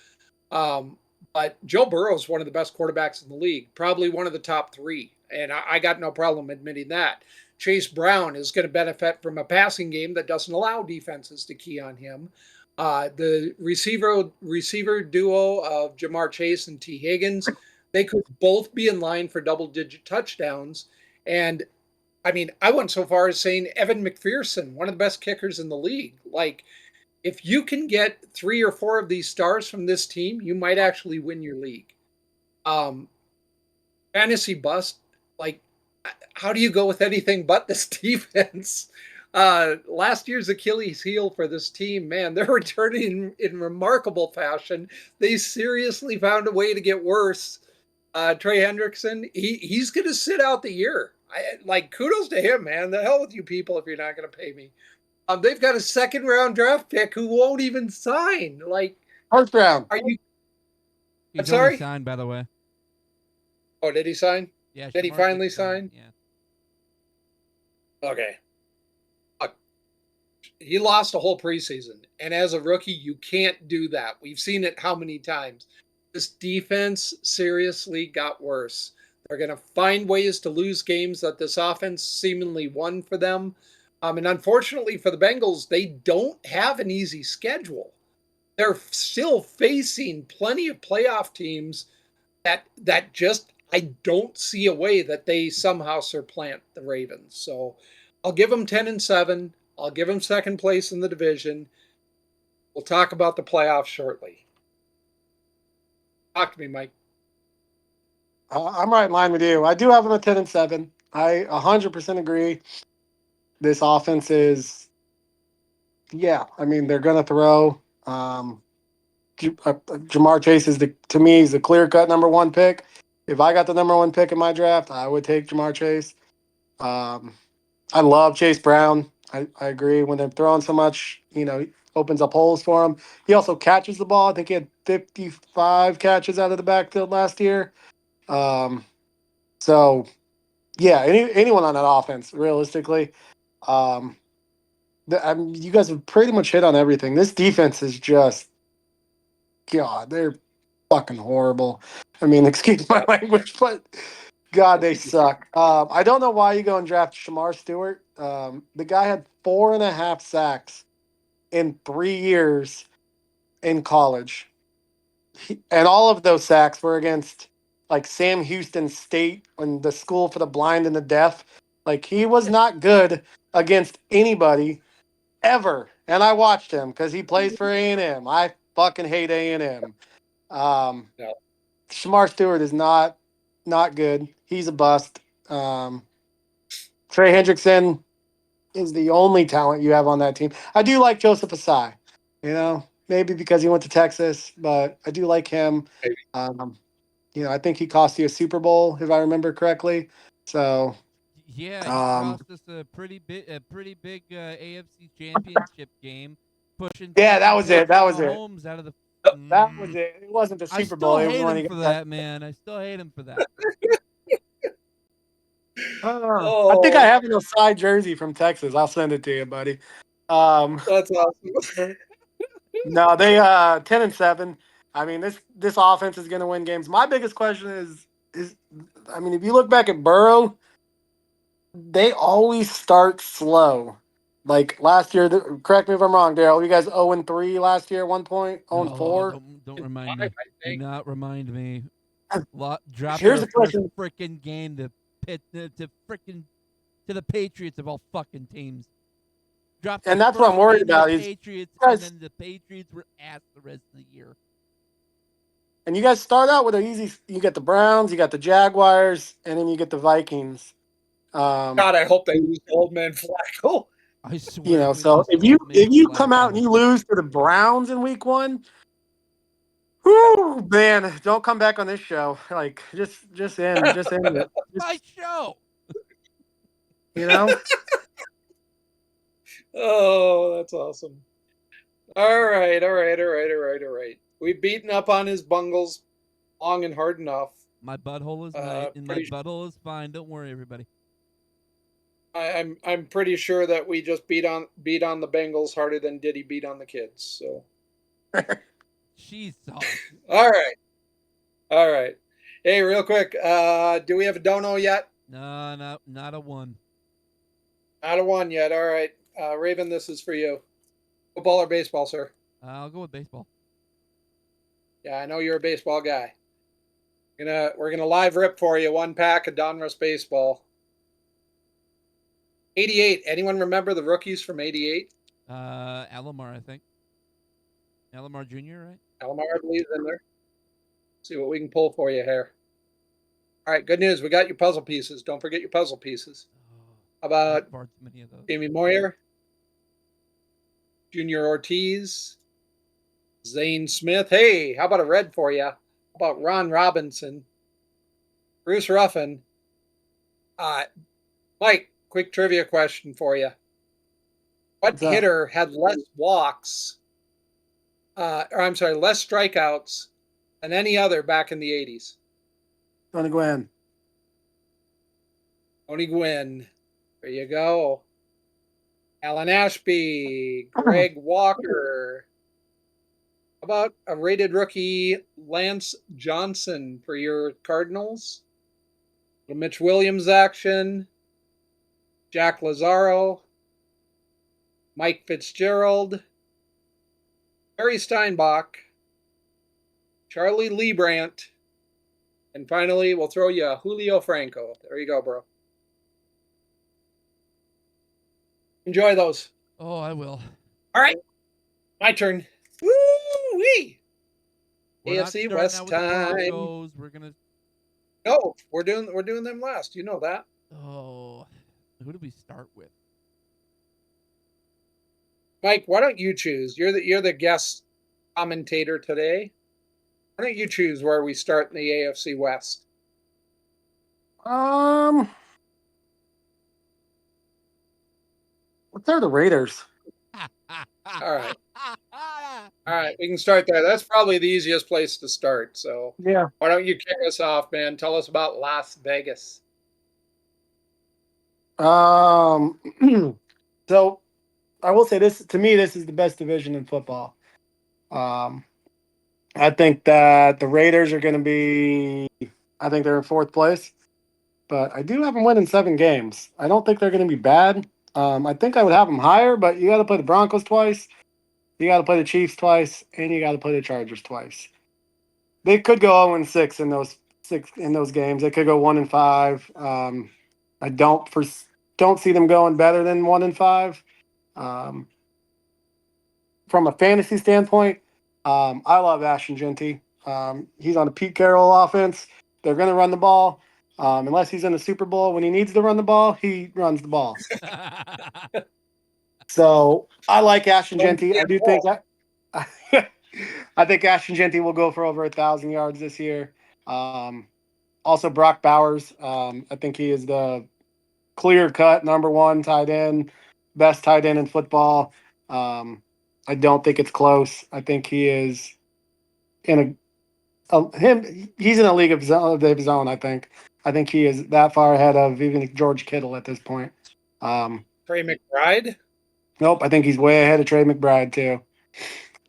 Um, but Joe Burrow is one of the best quarterbacks in the league, probably one of the top three, and I got no problem admitting that. Chase Brown is going to benefit from a passing game that doesn't allow defenses to key on him. The receiver duo of Jamar Chase and T. Higgins, they could both be in line for double digit touchdowns. And I mean, I went so far as saying Evan McPherson, one of the best kickers in the league. Like, if you can get 3 or 4 of these stars from this team, you might actually win your league. Um, Fantasy bust, like, how do you go with anything but this defense? Last year's Achilles heel for this team, man, they're returning in remarkable fashion. They seriously found a way to get worse. Trey Hendrickson, he's going to sit out the year. Kudos to him, man. The hell with you people if you're not going to pay me. They've got a second round draft pick who won't even sign. Like, First round. are you? I'm He's already sorry. signed, by the way. Oh, did he sign? Yeah. Did he finally sign? Yeah. Okay. He lost a whole preseason, and as a rookie, you can't do that. We've seen it how many times. This defense seriously got worse. They're going to find ways to lose games that this offense seemingly won for them. And unfortunately for the Bengals, they don't have an easy schedule. They're still facing plenty of playoff teams that just I don't see a way that they somehow supplant the Ravens. So I'll give them 10-7. I'll give them second place in the division. We'll talk about the playoffs shortly. Talk to me, Mike. I'm right in line with you. I do have them at 10-7. I 100% agree. This offense is, yeah. I mean, they're gonna throw. Jamar Chase is to me, he's the clear cut number one pick. If I got the number one pick in my draft, I would take Jamar Chase. I love Chase Brown. I agree. When they're throwing so much, he opens up holes for him. He also catches the ball. I think he had 55 catches out of the backfield last year. So, yeah, anyone on that offense, realistically. You guys have pretty much hit on everything. This defense is just, God, they're fucking horrible. I mean, excuse my language, but God, they suck. I don't know why you go and draft Shamar Stewart. The guy had 4.5 sacks in 3 years in college. And all of those sacks were against like Sam Houston State and the school for the blind and the deaf. Like he was not good against anybody ever. And I watched him because he plays for A&M. I fucking hate A&M. No. Shamar Stewart is not good. He's a bust. Trey Hendrickson is the only talent you have on that team. I do like Joseph Asai, maybe because he went to Texas, but I do like him. Maybe. I think he cost you a Super Bowl, if I remember correctly. So, yeah, he cost us a pretty big AFC Championship game, pushing. Yeah, that was it. That was it. Mahomes out of the. That was it. It wasn't the Super Bowl. I It was still hate when him he for got that, man. I still hate him for that. I think I have an Asai jersey from Texas. I'll send it to you, buddy. That's awesome. No, they 10-7. I mean, this offense is going to win games. My biggest question is I mean, if you look back at Burrow, they always start slow. Like last year, correct me if I'm wrong, Daryl. You guys 0-3 last year at one point, 0-4. Don't remind me. Do not remind me. Dropped Here's our the question. first freaking game to the Patriots of all fucking teams. Dropped And that's what I'm worried about. The Patriots, and then the Patriots were ass the rest of the year. And you guys start out with an easy. You get the Browns, you got the Jaguars, and then you get the Vikings. God, I hope they lose Old Man Flacco. I swear. So if you come out and you lose to the Browns in week 1, whoo, man, don't come back on this show. Like just end it. My show. Oh, that's awesome. All right, all right, all right, all right, all right. We've beaten up on his bungles long and hard enough. My butthole is nice, and my Pretty. butthole is fine. Don't worry, everybody. I'm pretty sure that we just beat on the Bengals harder than Diddy beat on the kids. So. She's soft. All right, all right. Hey, real quick. Do we have a dono yet? No, not a one. Not a one yet. All right, Raven, this is for you. Football or baseball, sir? I'll go with baseball. Yeah, I know you're a baseball guy. We're gonna live rip for you one pack of Donruss baseball. 88. Anyone remember the rookies from 88? Alomar, I think. Alomar Jr., right? Alomar, I believe, in there. See what we can pull for you here. All right, good news. We got your puzzle pieces. Don't forget your puzzle pieces. How about Far too many of those. Jamie Moyer, Junior Ortiz, Zane Smith. Hey, how about a red for you? How about Ron Robinson, Bruce Ruffin? Mike, quick trivia question for you. What hitter had less walks, less strikeouts than any other back in the 80s? Tony Gwynn. Tony Gwynn. There you go. Alan Ashby, Greg Walker. How about a rated rookie, Lance Johnson, for your Cardinals? Mitch Williams action. Jack Lazaro. Mike Fitzgerald. Barry Steinbach. Charlie Liebrandt. And finally, we'll throw you a Julio Franco. There you go, bro. Enjoy those. Oh, I will. All right. My turn. Woo-wee. We're AFC not West out with time. the Broncos. We're gonna. No, we're doing them last. You know that. Oh, who do we start with? Mike, why don't you choose? You're the guest commentator today. Why don't you choose where we start in the AFC West? What's there the Raiders? All right. All right, we can start there. That's probably the easiest place to start. So Yeah. why don't you kick us off, man? Tell us about Las Vegas. So I will say this, to me, this is the best division in football. I think that the Raiders are going to be, I think they're in fourth place, but I do have them winning 7 games. I don't think they're going to be bad. I think I would have them higher, but you got to play the Broncos twice, you got to play the Chiefs twice, and you got to play the Chargers twice. They could go 0-6 in those games. They could go 1-5. I don't see them going better than 1-5. From a fantasy standpoint, I love Ashton Genty. He's on a Pete Carroll offense. They're going to run the ball. Unless he's in the Super Bowl, when he needs to run the ball, he runs the ball. So I like Ashton Genty. I do think that I think Ashton Genty will go for over 1,000 yards this year. Also, Brock Bowers. I think he is the clear-cut number 1 tight end, best tight end in football. I don't think it's close. I think he is in he's in a league of his own. I think he is that far ahead of even George Kittle at this point. Trey McBride? Nope, I think he's way ahead of Trey McBride too.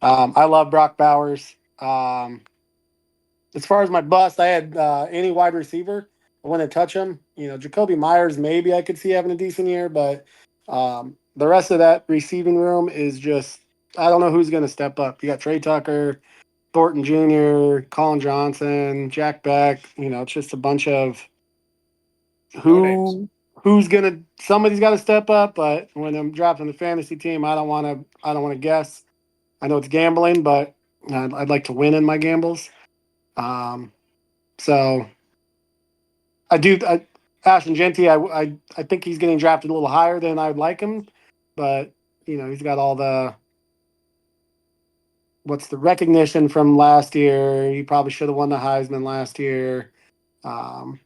I love Brock Bowers. As far as my bust, I had any wide receiver. I want to touch him. Jacoby Myers, maybe I could see having a decent year, but the rest of that receiving room is just, I don't know who's going to step up. You got Trey Tucker, Thornton Jr., Colin Johnson, Jack Beck. It's just a bunch of who's going to, somebody's got to step up, but when I'm drafting the fantasy team, I don't want to guess. I know it's gambling, but I'd like to win in my gambles. So Ashton Genty, I think he's getting drafted a little higher than I'd like him, but he's got all the recognition from last year. He probably should have won the Heisman last year. And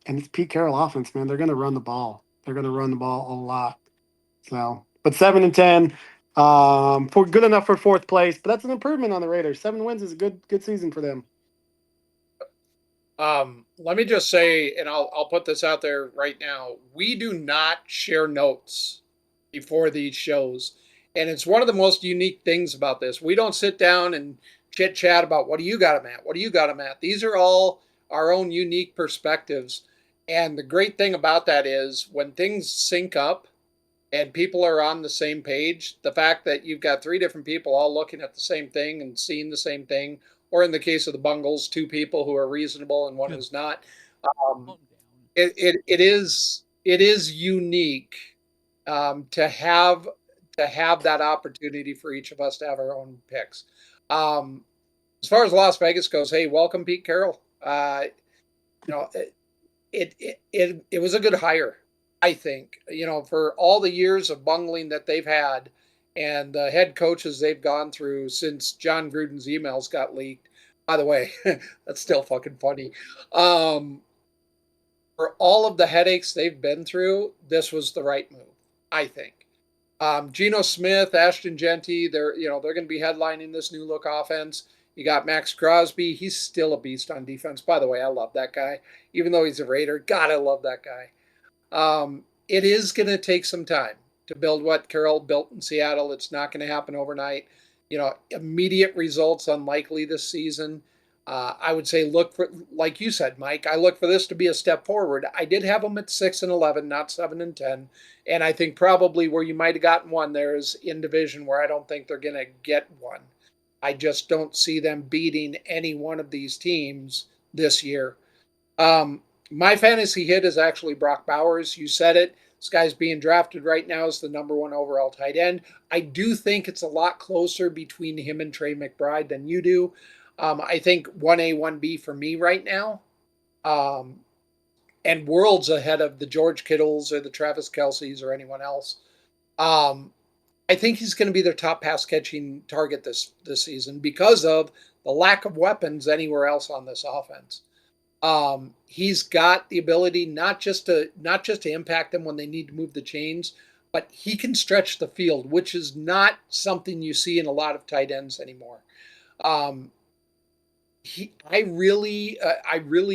it's Pete Carroll offense, man. They're going to run the ball. They're going to run the ball a lot. So, but 7-10, For good enough for fourth place, but that's an improvement on the Raiders. 7 wins is a good season for them. Let me just say, and I'll put this out there right now. We do not share notes before these shows. And it's one of the most unique things about this. We don't sit down and chit chat about what do you got them at? What do you got them at? These are all our own unique perspectives. And the great thing about that is when things sync up and people are on the same page, the fact that you've got 3 different people all looking at the same thing and seeing the same thing, or in the case of the Bungles, 2 people who are reasonable and one who's not. It is unique to have that opportunity for each of us to have our own picks. As far as Las Vegas goes, hey, welcome Pete Carroll. It was a good hire, I think. For all the years of bungling that they've had, and the head coaches they've gone through since John Gruden's emails got leaked. By the way, that's still fucking funny. For all of the headaches they've been through, this was the right move, I think. Geno Smith, Ashton Genty, they're going to be headlining this new look offense. You got Max Crosby. He's still a beast on defense. By the way, I love that guy. Even though he's a Raider, God, I love that guy. It is going to take some time to build what Carroll built in Seattle. It's not going to happen overnight. Immediate results unlikely this season. I would say look for, like you said, Mike, I look for this to be a step forward. I did have them at 6-11, not 7-10. And I think probably where you might have gotten one there is in division where I don't think they're going to get one. I just don't see them beating any one of these teams this year. My fantasy hit is actually Brock Bowers. You said it. This guy's being drafted right now as the number 1 overall tight end. I do think it's a lot closer between him and Trey McBride than you do. I think 1A, 1B for me right now. And worlds ahead of the George Kittles or the Travis Kelce's or anyone else. I think he's going to be their top pass catching target this season because of the lack of weapons anywhere else on this offense. He's got the ability not just to impact them when they need to move the chains, but he can stretch the field, which is not something you see in a lot of tight ends anymore. I really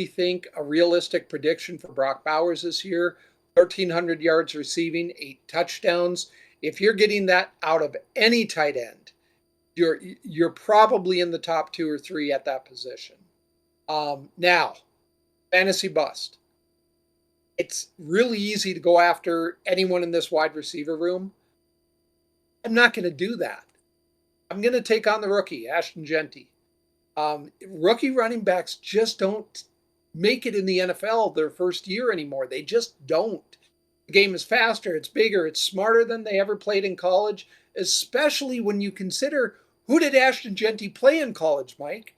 think a realistic prediction for Brock Bowers this year: 1,300 yards receiving, 8 touchdowns. If you're getting that out of any tight end, you're probably in the top 2 or 3 at that position. Now, fantasy bust. It's really easy to go after anyone in this wide receiver room. I'm not going to do that. I'm going to take on the rookie, Ashton Genty. Rookie running backs just don't make it in the NFL their first year anymore. They just don't. The game is faster, it's bigger, it's smarter than they ever played in college, especially when you consider who did Ashton Genty play in college, Mike?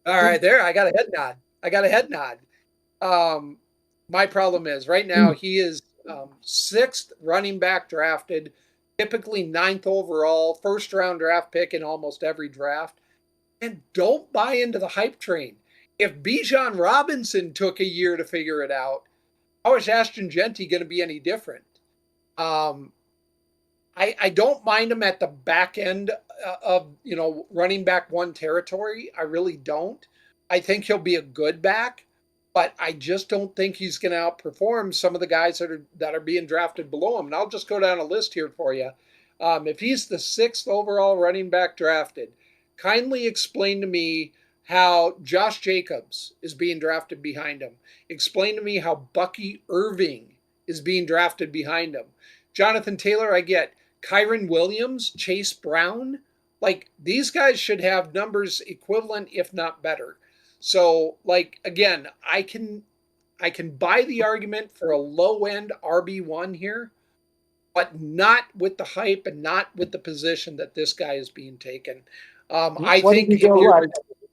All right, there, I got a head nod. My problem is right now he is 6th running back drafted, typically 9th overall, first-round draft pick in almost every draft. And don't buy into the hype train. If Bijan Robinson took a year to figure it out, how is Ashton Genty going to be any different? I don't mind him at the back end of running back 1 territory. I really don't. I think he'll be a good back, but I just don't think he's going to outperform some of the guys that are being drafted below him. And I'll just go down a list here for you. If he's the 6th overall running back drafted, kindly explain to me how Josh Jacobs is being drafted behind him. Explain to me how Bucky Irving is being drafted behind him. Jonathan Taylor, I get. Kyron Williams, Chase Brown, like these guys should have numbers equivalent, if not better. So, again, I can buy the argument for a low-end RB1 here, but not with the hype and not with the position that this guy is being taken. I think if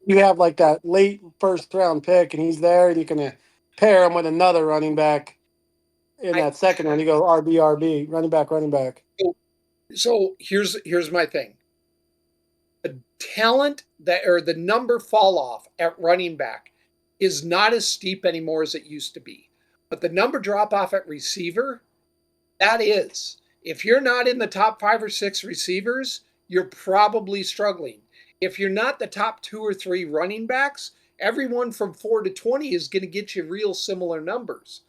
you have like that late first-round pick, and he's there, and you can pair him with another running back in that second round. You go RB, running back. So here's my thing. The talent or the number fall off at running back is not as steep anymore as it used to be. But the number drop off at receiver, that is. If you're not in the top 5 or 6 receivers, you're probably struggling. If you're not the top 2 or 3 running backs, everyone from 4 to 20 is going to get you real similar numbers.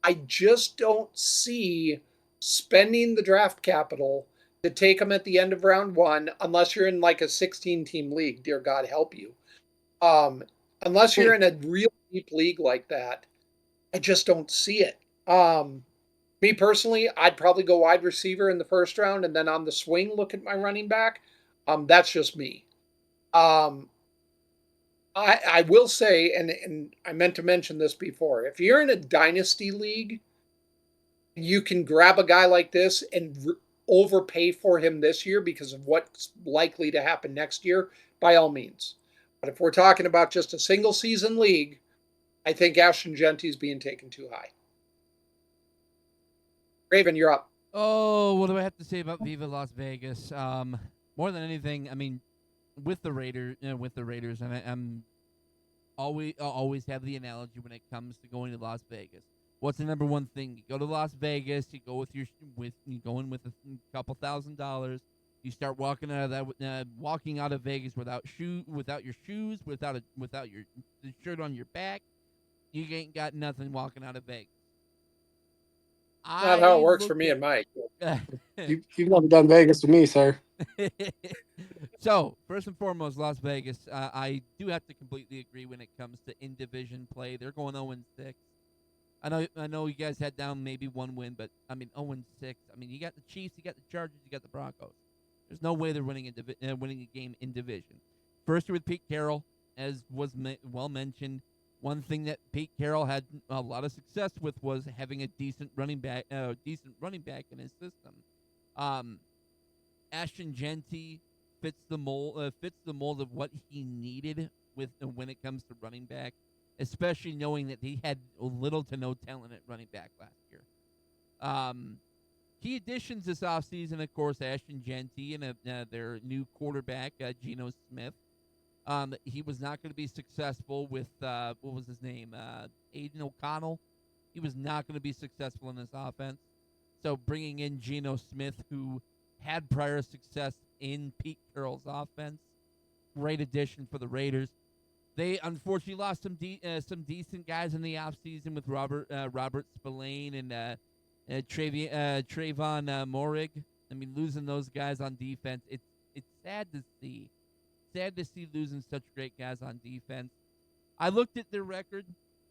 I just don't see spending the draft capital to take them at the end of round 1 unless you're in like a 16 team league. Dear God help you. Um, unless you're in a real deep league like that, I just don't see it. Me personally, I'd probably go wide receiver in the first round and then on the swing look at my running back. That's just me. Um, I will say, and I meant to mention this before, if you're in a dynasty league, you can grab a guy like this and overpay for him this year because of what's likely to happen next year, by all means. But if we're talking about just a single season league, I think Ashton Genty is being taken too high. Raven, you're up. Oh, what do I have to say about Viva Las Vegas? More than anything, I mean, with the Raiders, and I'm always have the analogy when it comes to going to Las Vegas. What's the number one thing? You go to Las Vegas, you go you go in with a couple $1,000. You start walking out of Vegas without your shoes, without your the shirt on your back. You ain't got nothing walking out of Vegas. Not how it works for me and Mike. You've never done Vegas with me, sir. So, first and foremost, Las Vegas. I do have to completely agree when it comes to in-division play. They're going 0-6. I know you guys had down maybe one win, but I mean 0-6. I mean, you got the Chiefs, you got the Chargers, you got the Broncos. There's no way they're winning a game in division. First year with Pete Carroll, as was well mentioned. One thing that Pete Carroll had a lot of success with was having a decent running back in his system. Ashton Genty fits the mold of what he needed when it comes to running back, especially knowing that he had little to no talent at running back last year. Key additions this offseason, of course, Ashton Genty and their new quarterback, Geno Smith. He was not going to be successful with, what was his name? Aiden O'Connell. He was not going to be successful in this offense. So bringing in Geno Smith, who had prior success in Pete Carroll's offense, great addition for the Raiders. They unfortunately lost some decent guys in the offseason with Robert Spillane and Trayvon Morig. I mean, losing those guys on defense, it's sad to see. Sad to see losing such great guys on defense. I looked at their record,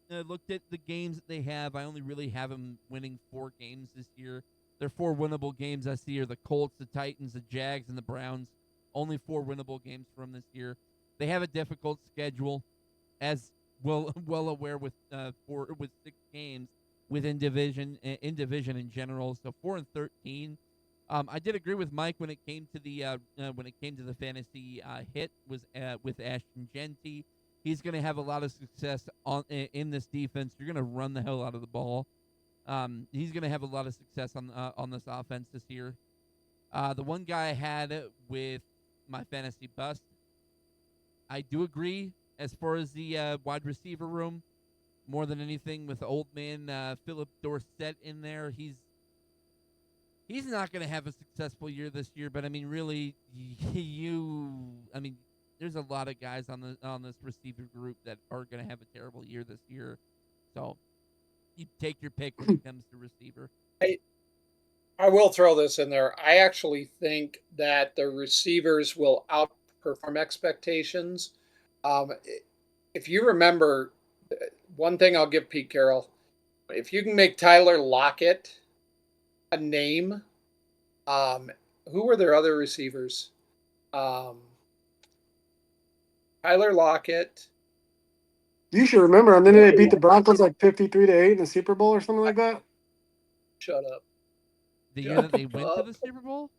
looked at the games that they have. I only really have them winning 4 games this year. Their 4 winnable games I see are the Colts, the Titans, the Jags, and the Browns. Only 4 winnable games from this year. They have a difficult schedule, as well aware with 6 games within division in general. So 4-13. I did agree with Mike when it came to the fantasy hit was with Ashton Genty. He's going to have a lot of success in this defense. You're going to run the hell out of the ball. He's going to have a lot of success on this offense this year. The one guy I had with my fantasy bust, I do agree as far as the wide receiver room. More than anything, with the old man Philip Dorsett in there, he's not going to have a successful year this year. But I mean, really, there's a lot of guys on this receiver group that are going to have a terrible year this year. So you take your pick when it comes to receiver. I will throw this in there. I actually think that the receivers will outperform expectations. If you remember, one thing I'll give Pete Carroll, if you can make Tyler Lockett a name, who were their other receivers? Tyler Lockett. You should remember, and then they beat the Broncos like 53-8 in the Super Bowl or something like that. Shut up. The year that they went to the Super Bowl?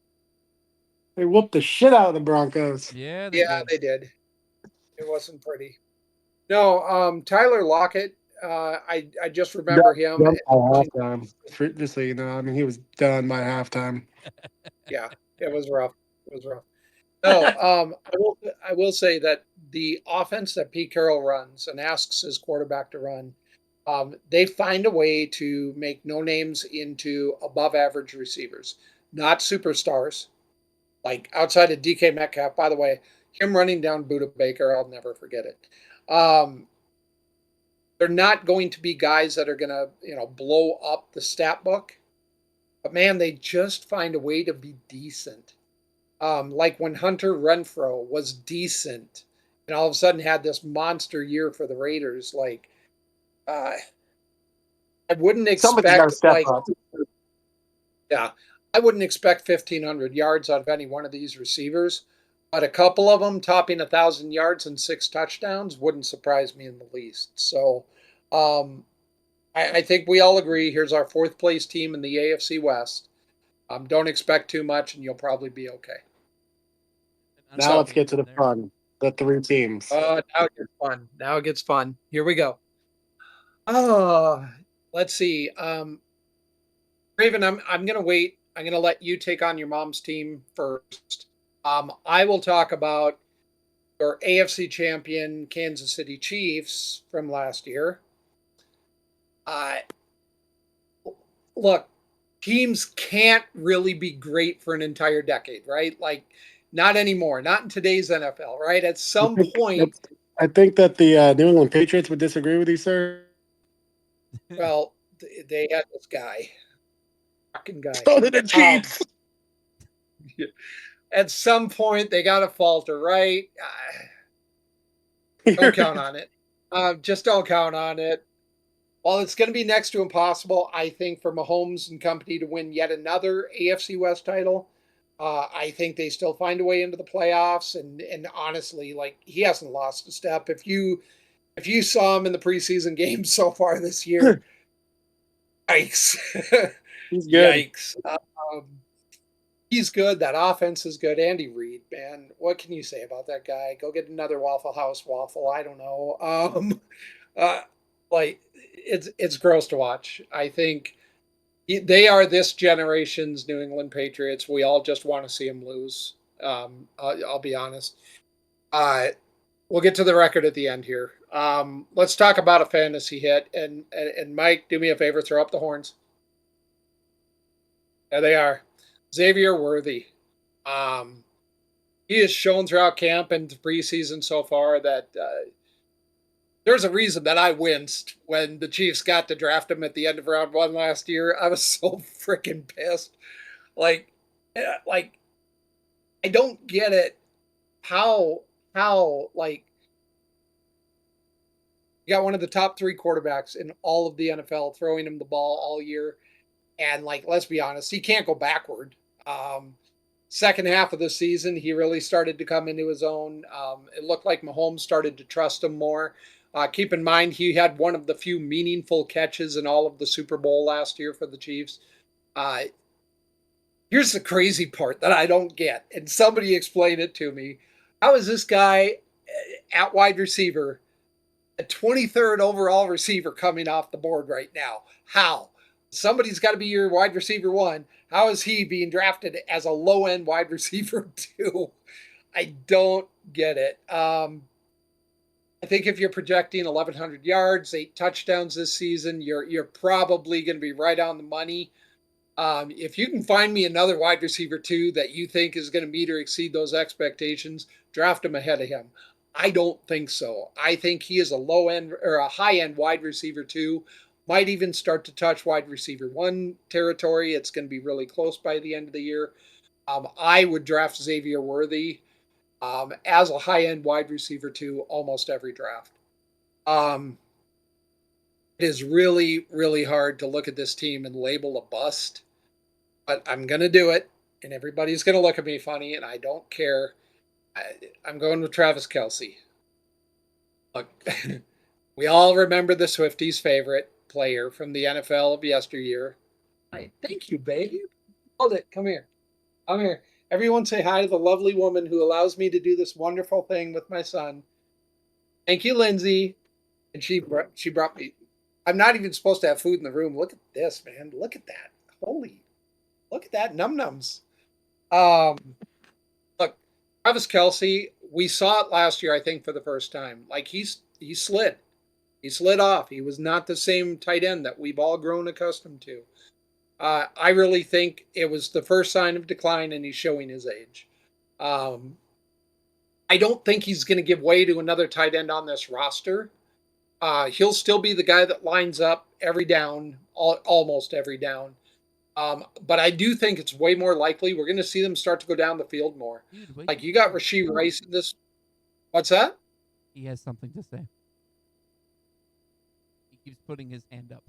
They whooped the shit out of the Broncos. Yeah, they did. It wasn't pretty. No, Tyler Lockett. I just remember him. By halftime. Just so you know, I mean, he was done by halftime. Yeah, it was rough. No, I will say that the offense that Pete Carroll runs and asks his quarterback to run, they find a way to make no names into above average receivers. not superstars. Like outside of DK Metcalf, by the way, him running down Buda Baker, I'll never forget it. They're not going to be guys that are going to, blow up the stat book. But man, they just find a way to be decent. Like when Hunter Renfrow was decent and all of a sudden had this monster year for the Raiders. Like, I wouldn't Somebody's got to expect, step up. yeah, I wouldn't expect 1,500 yards out of any one of these receivers. But a couple of them topping 1,000 yards and 6 touchdowns wouldn't surprise me in the least. So, I think we all agree. Here's our 4th place team in the AFC West. Don't expect too much, and you'll probably be okay. Now let's get to the fun. The 3 teams. Now it gets fun. Now it gets fun. Here we go. Oh, let's see. Raven, I'm gonna wait. I'm gonna let you take on your mom's team first. I will talk about your AFC champion Kansas City Chiefs from last year. Look, teams can't really be great for an entire decade, right? Like, not anymore. Not in today's NFL, right? At some point, I think that the New England Patriots would disagree with you, sir. Well, they had this guy, fucking guy. So did the Chiefs. At some point, they got to falter, right? Don't count on it. Just don't count on it. While it's going to be next to impossible, I think, for Mahomes and company to win yet another AFC West title, I think they still find a way into the playoffs. And honestly, like, he hasn't lost a step. If you saw him in the preseason games so far this year, yikes! He's good. Yikes! He's good. That offense is good. Andy Reid, man, what can you say about that guy? Go get another Waffle House waffle. I don't know. Like, it's gross to watch. I think they are this generation's New England Patriots. We all just want to see them lose. I'll be honest. We'll get to the record at the end here. Let's talk about a fantasy hit. And Mike, do me a favor, throw up the horns. There they are. Xavier Worthy. He has shown throughout camp and preseason so far that there's a reason that I winced when the Chiefs got to draft him at the end of round 1 last year. I was so freaking pissed. Like, I don't get it. How, like, you got one of the top 3 quarterbacks in all of the NFL throwing him the ball all year. And, like, let's be honest, he can't go backward. Second half of the season, he really started to come into his own. It looked like Mahomes started to trust him more. Keep in mind, he had one of the few meaningful catches in all of the Super Bowl last year for the Chiefs. Here's the crazy part that I don't get, and somebody explain it to me. How is this guy at wide receiver, a 23rd overall receiver, coming off the board right now? How? Somebody's got to be your wide receiver 1. How is he being drafted as a low-end wide receiver 2? I don't get it. I think if you're projecting 1,100 yards, 8 touchdowns this season, you're probably going to be right on the money. If you can find me another wide receiver 2 that you think is going to meet or exceed those expectations, draft him ahead of him. I don't think so. I think he is a low-end or a high-end wide receiver 2. Might even start to touch wide receiver 1 territory. It's going to be really close by the end of the year. I would draft Xavier Worthy as a high-end wide receiver 2 almost every draft. It is really, really hard to look at this team and label a bust, but I'm going to do it, and everybody's going to look at me funny, and I don't care. I'm going with Travis Kelce. Look, we all remember the Swifties' favorite player from the NFL of yesteryear. Thank you, babe. Hold it. Come here. Come here. Everyone say hi to the lovely woman who allows me to do this wonderful thing with my son. Thank you, Lindsay. And she brought me. I'm not even supposed to have food in the room. Look at this, man. Look at that. Look at that. Num-nums. Look, Travis Kelce, we saw it last year, I think, for the first time. Like, he slid. He slid off. He was not the same tight end that we've all grown accustomed to. I really think it was the first sign of decline, and he's showing his age. Um, I don't think he's going to give way to another tight end on this roster. He'll still be the guy that lines up every down, almost every down. But I do think it's way more likely we're going to see them start to go down the field more. Dude, wait. Like you got Rashee Rice in this. What's that? He has something to say. He keeps putting his hand up.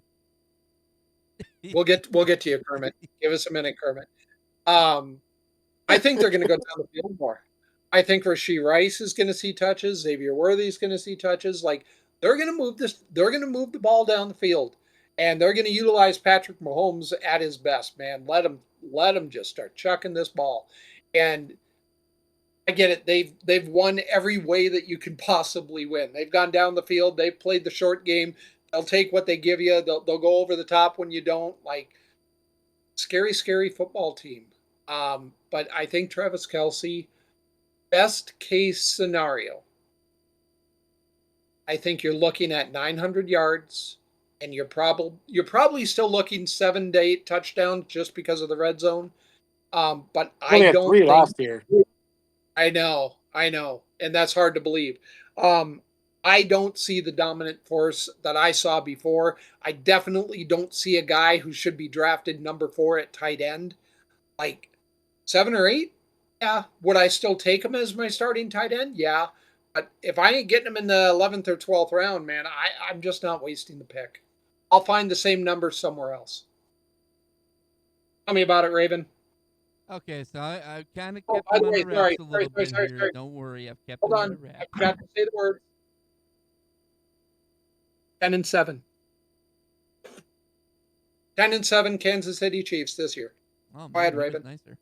We'll get to you, Kermit. Give us a minute, Kermit. I think they're going to go down the field more. I think Rashee Rice is going to see touches. Xavier Worthy is going to see touches. Like they're going to move this. They're going to move the ball down the field, and they're going to utilize Patrick Mahomes at his best. Man, let him just start chucking this ball. And I get it. They've won every way that you could possibly win. They've gone down the field. They've played the short game. They'll take what they give you. They'll go over the top when you don't. Like scary, scary football team. But I think Travis Kelce, best case scenario, I think you're looking at 900 yards, and you're probably still looking 7 to 8 touchdowns just because of the red zone. But Only I had don't 3 think last year. I know, and that's hard to believe. Um, I don't see the dominant force that I saw before. I definitely don't see a guy who should be drafted number 4 at tight end. Like 7 or 8, yeah. Would I still take him as my starting tight end? Yeah. But if I ain't getting him in the 11th or 12th round, man, I'm just not wasting the pick. I'll find the same number somewhere else. Tell me about it, Raven. Okay, so I kind of Oh, kept by him the way, under wraps a little bit sorry. here. Don't worry, I've kept Hold him under on. I wraps. forgot to say the word. 10-7. 10-7 Kansas City Chiefs this year. Oh man, Go ahead, he was Raven. nicer.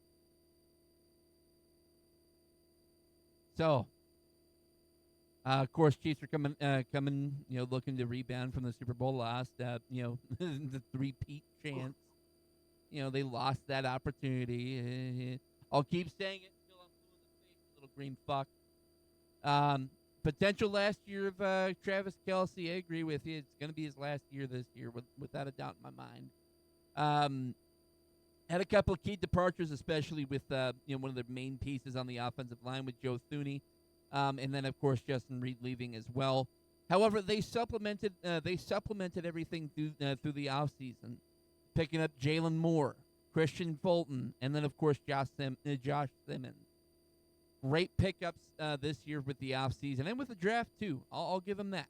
So, of course, Chiefs are coming, looking to rebound from the Super Bowl loss. The three-peat chance. They lost that opportunity. I'll keep saying it until I'm blue in the face, little green fuck. Potential last year of Travis Kelce. I agree with you. It's going to be his last year this year, without a doubt in my mind. Had a couple of key departures, especially with one of the main pieces on the offensive line with Joe Thuney, and then of course Justin Reed leaving as well. However, they supplemented everything through the offseason, picking up Jalen Moore, Christian Fulton, and then of course Josh Simmons. Great pickups this year with the offseason and with the draft too. I'll give them that.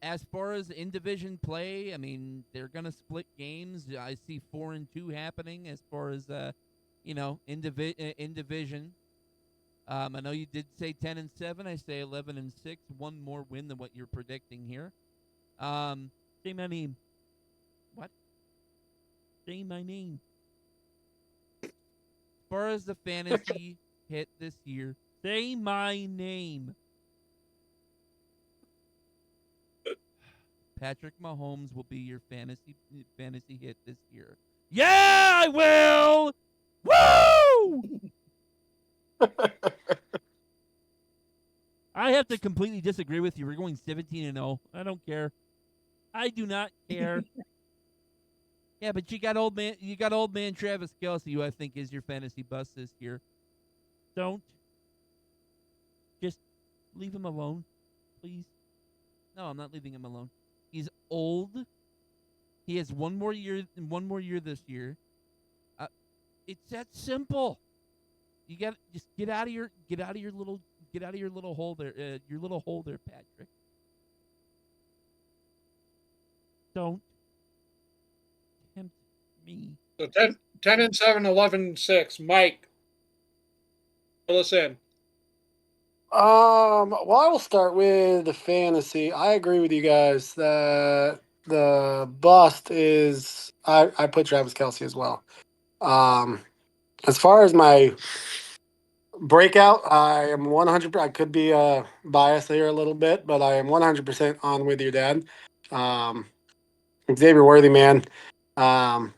As far as in division play, I mean they're gonna split games. I see 4-2 happening as far as in division. I know you did say 10-7. I say 11-6. One more win than what you're predicting here. Say my name. What? Say my name. As far as the fantasy hit this year, say my name. Patrick Mahomes will be your fantasy hit this year. Yeah, I will. Woo! I have to completely disagree with you. We're going 17-0. I don't care. I do not care. Yeah, but you got old man Travis Kelce, who I think is your fantasy bust this year. Don't. Just leave him alone, please. No, I'm not leaving him alone. He's old. He has one more year this year. It's that simple. You got to just get out of your little hole there. Your little hole there, Patrick. Don't tempt me. So 10-7, 11-6. Mike, fill us in. Well, I will start with the fantasy. I agree with you guys that the bust is I put Travis Kelce as well. As far as my breakout, I am 100. I could be biased here a little bit, but I am 100% on with your dad. Xavier Worthy, man. The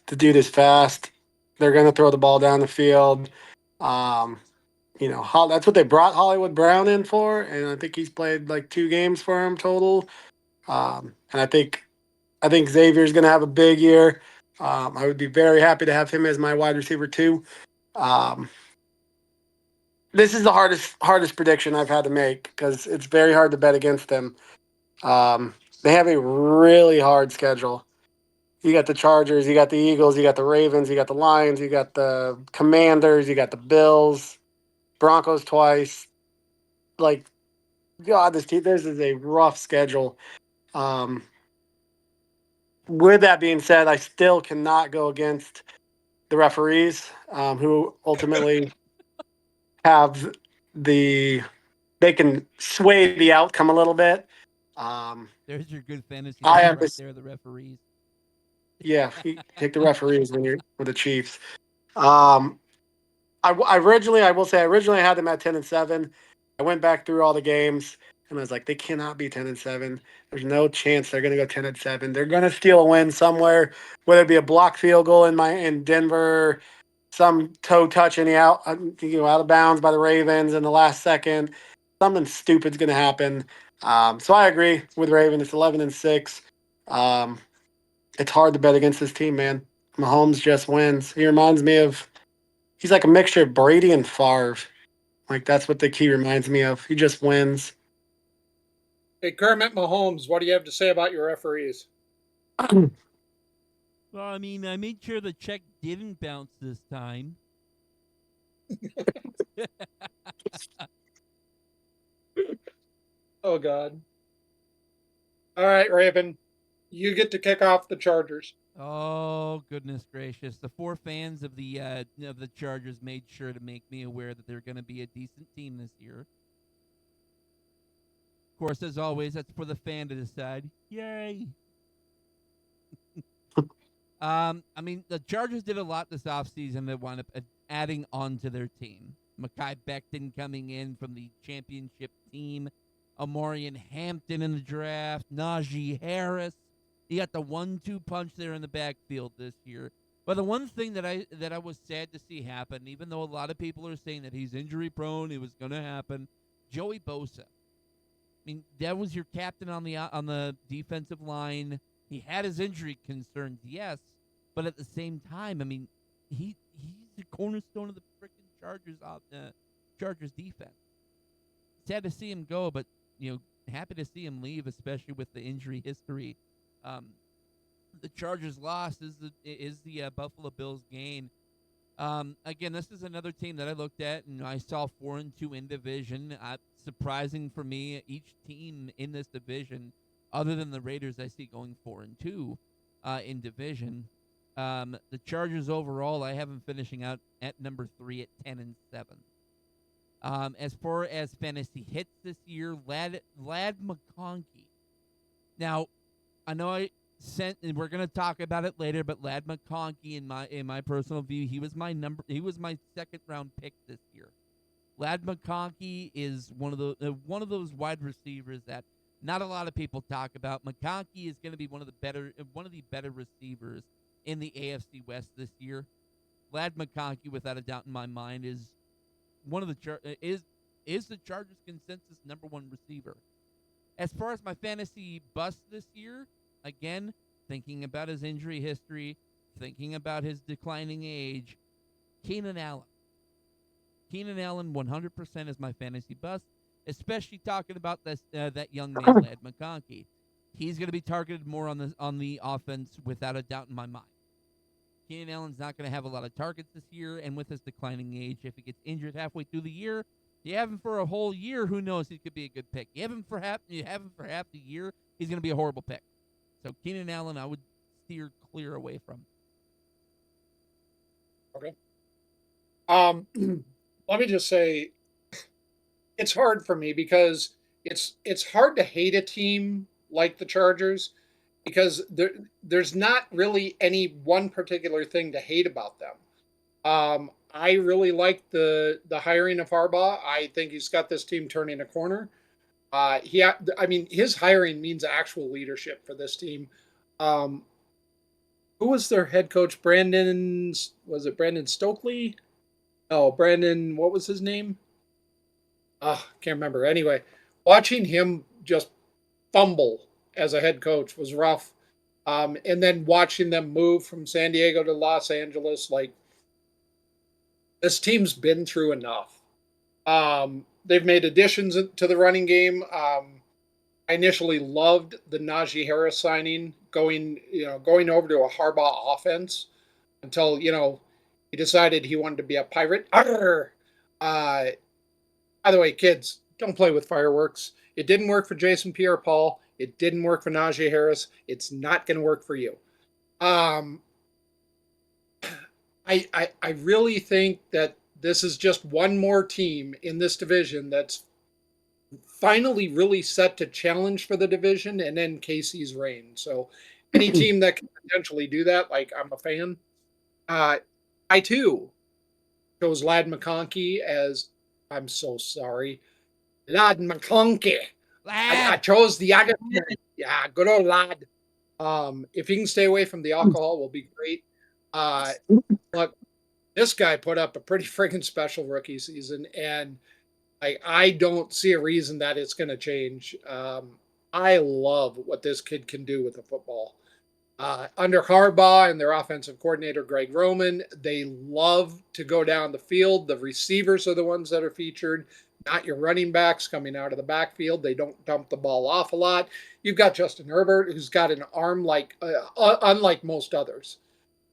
dude is fast. They're going to throw the ball down the field. That's what they brought Hollywood Brown in for, and I think he's played like 2 games for him total. And I think I think Xavier's going to have a big year. I would be very happy to have him as my wide receiver too. This is the hardest prediction I've had to make because it's very hard to bet against them. They have a really hard schedule. You got the Chargers, you got the Eagles, you got the Ravens, you got the Lions, you got the Commanders, you got the Bills, Broncos twice. Like, God, this is a rough schedule. With that being said, I still cannot go against the referees, who ultimately have they can sway the outcome a little bit. There's your good fantasy I term have right this, there, the referees. yeah, you take the referees when you're with the Chiefs. Um, I originally, I will say, I originally had them at 10-7. I went back through all the games and I was like, they cannot be 10-7. There's no chance they're going to go 10-7. They're going to steal a win somewhere, whether it be a block field goal in Denver, some toe touch in the out out of bounds by the Ravens in the last second. Something stupid's going to happen. So I agree with Raven. It's 11-6. It's hard to bet against this team, man. Mahomes just wins. He reminds me of he's like a mixture of Brady and Favre. Like that's what the key reminds me of. He just wins. Hey, Kermit Mahomes, what do you have to say about your referees? Well, I mean, I made sure the check didn't bounce this time. Oh, God. All right, Raven, you get to kick off the Chargers. Oh goodness gracious! The four fans of the Chargers made sure to make me aware that they're going to be a decent team this year. Of course, as always, that's for the fan to decide. Yay! I mean, the Chargers did a lot this offseason that wound up adding on to their team. Mekhi Becton coming in from the championship team. Amorian Hampton in the draft. Najee Harris. You got the 1-2 punch there in the backfield this year. But the one thing that I was sad to see happen, even though a lot of people are saying that he's injury prone, it was going to happen, Joey Bosa. I mean, that was your captain on the defensive line. He had his injury concerns, yes, but at the same time, I mean, he's the cornerstone of the freaking Chargers defense. Sad to see him go, but happy to see him leave, especially with the injury history. The Chargers' loss is the Buffalo Bills gain. Again, this is another team that I looked at and I saw 4-2 in division. Surprising for me, each team in this division, other than the Raiders, I see going 4-2 in division. The Chargers overall, I have them finishing out at number 3 at 10-7. As far as fantasy hits this year, Lad McConkey. Now, I know and we're gonna talk about it later, but Lad McConkey, in my personal view, he was my second round pick this year. Lad McConkey is one of those wide receivers that not a lot of people talk about. McConkey is going to be one of the better receivers in the AFC West this year. Lad McConkey, without a doubt in my mind, is one of the is the Chargers' consensus number one receiver. As far as my fantasy bust this year, again, thinking about his injury history, thinking about his declining age, Keenan Allen. Keenan Allen 100% is my fantasy bust, especially talking about that young man, Lad McConkey. He's going to be targeted more on the offense without a doubt in my mind. Keenan Allen's not going to have a lot of targets this year, and with his declining age, if he gets injured halfway through the year, you have him for a whole year, who knows, he could be a good pick. You have him for half the year, he's going to be a horrible pick. So Keenan Allen, I would steer clear away from. Okay. Let me just say, it's hard for me because it's hard to hate a team like the Chargers because there's not really any one particular thing to hate about them. I really like the hiring of Harbaugh. I think he's got this team turning a corner. I mean, his hiring means actual leadership for this team. Um, who was their head coach? Was it Brandon Stokely? No, Brandon. What was his name? Can't remember. Anyway, watching him just fumble as a head coach was rough. And then watching them move from San Diego to Los Angeles, like this team's been through enough. They've made additions to the running game. I initially loved the Najee Harris signing, going over to a Harbaugh offense until he decided he wanted to be a pirate. Arr! Uh, by the way, kids, don't play with fireworks. It didn't work for Jason Pierre-Paul. It didn't work for Najee Harris. It's not going to work for you. Um, I really think that this is just one more team in this division that's finally really set to challenge for the division and end Casey's reign. So any team that can potentially do that, like I'm a fan. I too chose Lad McConkey as I'm so sorry. Lad McConkey. I chose the other. Yeah, good old lad. If he can stay away from the alcohol, will be great. Look, this guy put up a pretty friggin' special rookie season, and I don't see a reason that it's going to change. I love what this kid can do with the football. Under Harbaugh and their offensive coordinator, Greg Roman, they love to go down the field. The receivers are the ones that are featured, not your running backs coming out of the backfield. They don't dump the ball off a lot. You've got Justin Herbert, who's got an arm unlike most others.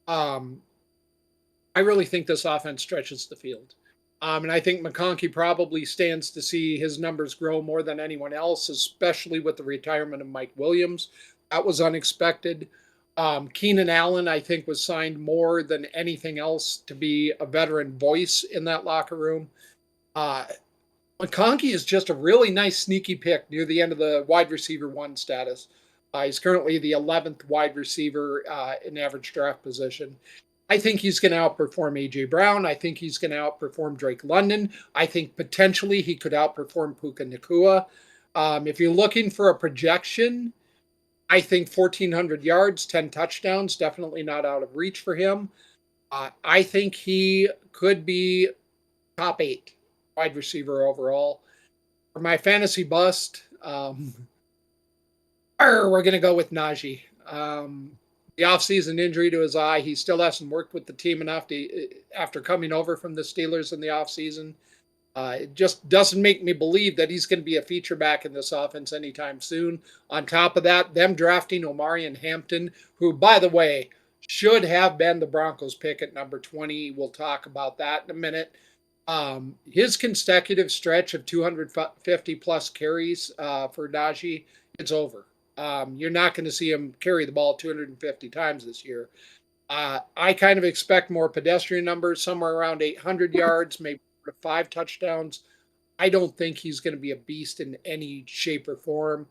I really think this offense stretches the field. And I think McConkey probably stands to see his numbers grow more than anyone else, especially with the retirement of Mike Williams. That was unexpected. Keenan Allen, I think, was signed more than anything else to be a veteran voice in that locker room. McConkey is just a really nice sneaky pick near the end of the wide receiver one status. He's currently the 11th wide receiver in average draft position. I think he's going to outperform A.J. Brown. I think he's going to outperform Drake London. I think potentially he could outperform Puka Nacua. If you're looking for a projection, I think 1,400 yards, 10 touchdowns, definitely not out of reach for him. I think he could be top 8 wide receiver overall. For my fantasy bust, we're going to go with Najee. The offseason injury to his eye, he still hasn't worked with the team enough after coming over from the Steelers in the offseason. It just doesn't make me believe that he's going to be a feature back in this offense anytime soon. On top of that, them drafting Omarion Hampton, who, by the way, should have been the Broncos pick at number 20. We'll talk about that in a minute. His consecutive stretch of 250-plus carries for Najee, it's over. You're not going to see him carry the ball 250 times this year. I kind of expect more pedestrian numbers, somewhere around 800 yards, maybe 5 touchdowns. I don't think he's going to be a beast in any shape or form.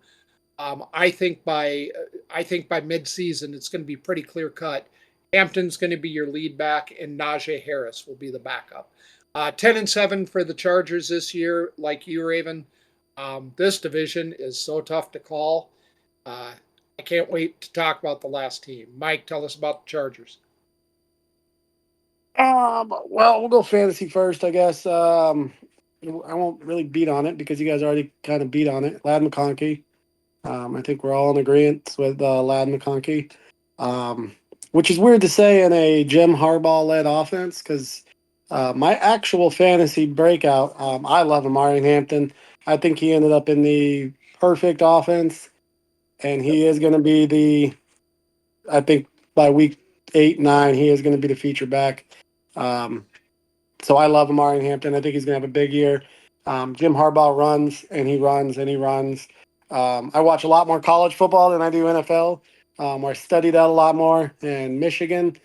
I think by midseason, it's going to be pretty clear cut. Hampton's going to be your lead back, and Najee Harris will be the backup. 10-7 for the Chargers this year, like you, Raven. This division is so tough to call. I can't wait to talk about the last team. Mike, tell us about the Chargers. Well, we'll go fantasy first, I guess. I won't really beat on it because you guys already kind of beat on it. Lad McConkey. I think we're all in agreement with Lad McConkey, which is weird to say in a Jim Harbaugh-led offense because my actual fantasy breakout, I love Omarion Hampton. I think he ended up in the perfect offense, and he is going to be I think by week 8, 9, he is going to be the feature back. So I love Omarion Hampton. I think he's going to have a big year. Jim Harbaugh runs, and he runs, and he runs. I watch a lot more college football than I do NFL. I study that a lot more. And Michigan,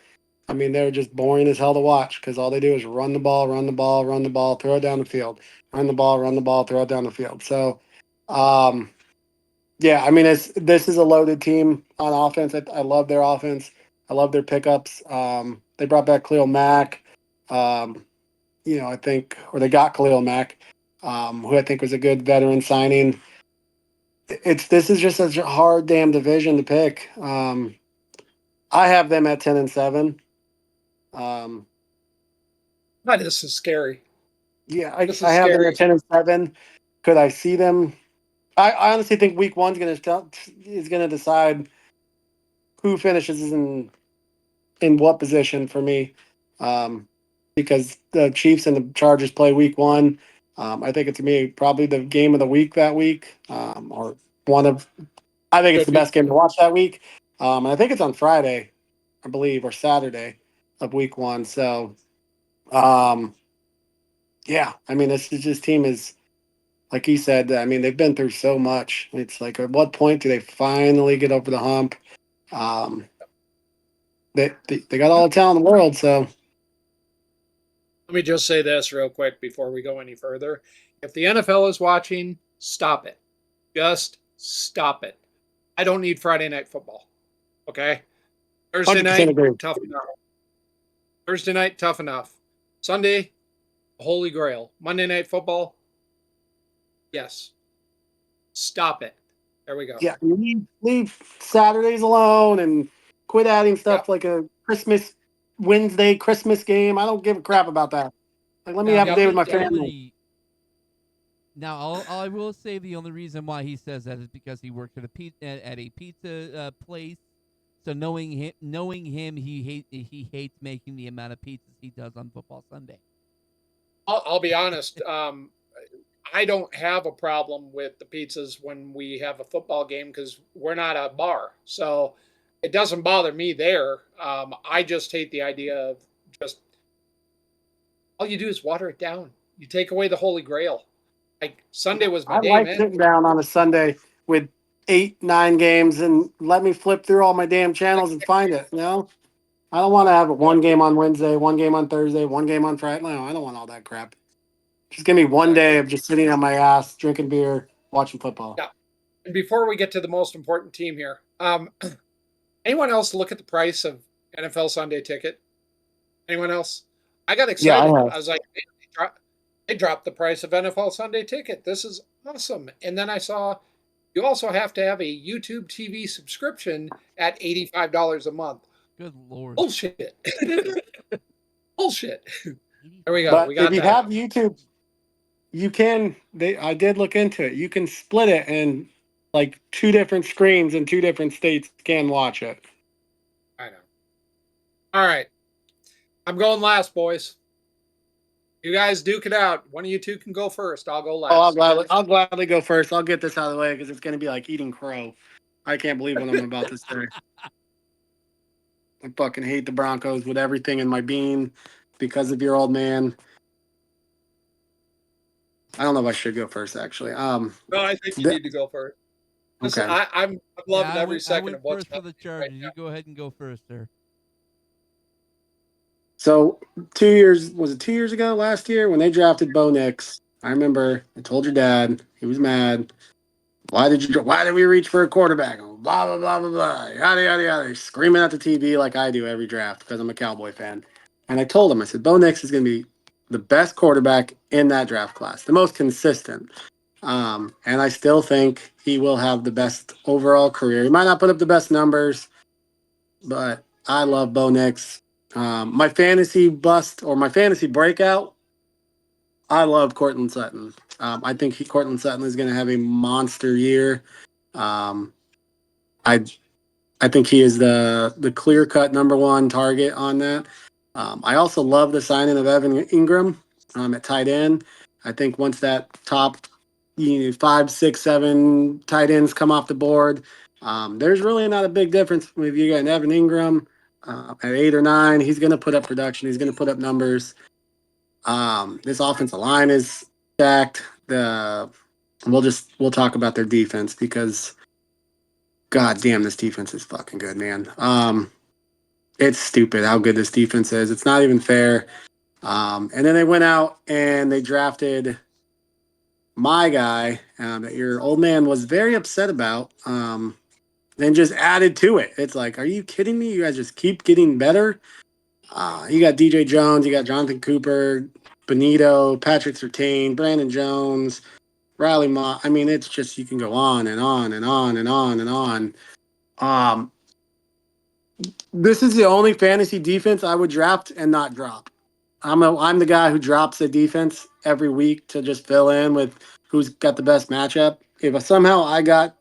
I mean, they're just boring as hell to watch because all they do is run the ball, run the ball, run the ball, throw it down the field. Run the ball, run the ball, throw it down the field. So, yeah, I mean, this is a loaded team on offense. I love their offense. I love their pickups. They brought back Khalil Mack. I think, or they got Khalil Mack, who I think was a good veteran signing. This is just such a hard damn division to pick. I have them at 10-7. This is scary. Yeah, I have them at 10-7. Could I see them? I honestly think week 1 is going to decide who finishes in what position for me, because the Chiefs and the Chargers play week 1. I think it's me probably the game of the week that week, or one of. I think it's Could the be. best game to watch that week, and I think it's on Friday, I believe, or Saturday of week 1. So, yeah, I mean, this team is, like he said. I mean, they've been through so much. It's like, at what point do they finally get over the hump? Um, they got all the talent in the world, so. Let me just say this real quick before we go any further. If the NFL is watching, stop it. Just stop it. I don't need Friday night football. Okay? Thursday 100% night, agree. tough enough. Thursday night, tough enough. Sunday, holy grail. Monday night football, yes. Stop it. There we go. Yeah, leave Saturdays alone and quit adding Yeah. stuff like a Wednesday Christmas game. I don't give a crap about that. Like, let me Now, have a day with my the family. only now I will say the only reason why he says that is because he worked at a pizza place. So knowing him, he hates making the amount of pizzas he does on football Sunday. I'll be honest. I don't have a problem with the pizzas when we have a football game because we're not a bar. So it doesn't bother me there. I just hate the idea of just all you do is water it down. You take away the holy grail. Like Sunday was my I day, like man. sitting down on a Sunday with 8, 9 games and let me flip through all my damn channels and find it. I don't want to have one game on Wednesday, one game on Thursday, one game on Friday. No, I don't want all that crap. Just give me one day Exactly. of just sitting on my ass, drinking beer, watching football. Yeah. And before we get to the most important team here, anyone else look at the price of NFL Sunday ticket? Anyone else? I got Yeah, I excited. have. I was like, man, they dropped the price of NFL Sunday ticket. This is awesome. And then I saw you also have to have a YouTube TV subscription at $85 a month. Good Lord. Bullshit. Bullshit. There we go. But We if got you that. have YouTube, you can. I did look into it. You can split it and like 2 different screens in 2 different states can watch it. I know. All right. I'm going last, boys. You guys duke it out. One of you two can go first. I'll go Oh, last. I'll gladly go first. I'll get this out of the way because it's going to be like eating crow. I can't believe what I'm about to say. I fucking hate the Broncos with everything in my being because of your old man. I don't know if I should go first, actually. No, I think you need to go first. Listen, Okay. I'm loving every I second went of what's first for the happening Chargers. right You go ahead and go first, sir. So 2 years, was it 2 years ago? Last year when they drafted Bo Nix, I remember I told your dad he was mad. Why did we reach for a quarterback? Blah blah blah blah blah. Yada yada yada. Screaming at the TV like I do every draft because I'm a Cowboy fan. And I told him, I said, Bo Nix is going to be the best quarterback in that draft class, the most consistent. And I still think he will have the best overall career. He might not put up the best numbers, but I love Bo Nix. My fantasy bust or my fantasy breakout, I love Cortland Sutton. I think Cortland Sutton is going to have a monster year. Um, I I think he is the clear cut number one target on that. I also love the signing of Evan Ingram at tight end. I think once that top 5, 6, 7 tight ends come off the board, there's really not a big difference if you got an Evan Ingram at 8 or 9. He's going to put up production. He's going to put up numbers. This offensive line is stacked. We'll talk about their defense because God damn, this defense is fucking good, man. It's stupid how good this defense is. It's not even fair. And then they went out and they drafted my guy that your old man was very upset about. And just added to it. It's like, are you kidding me? You guys just keep getting better. You got DJ Jones, you got Jonathan Cooper, Benito, Patrick Surtain, Brandon Jones, Riley Mott. I mean, it's just you can go on and on and on and on and on. This is the only fantasy defense I would draft and not drop. I'm the guy who drops the defense every week to just fill in with who's got the best matchup. If somehow I got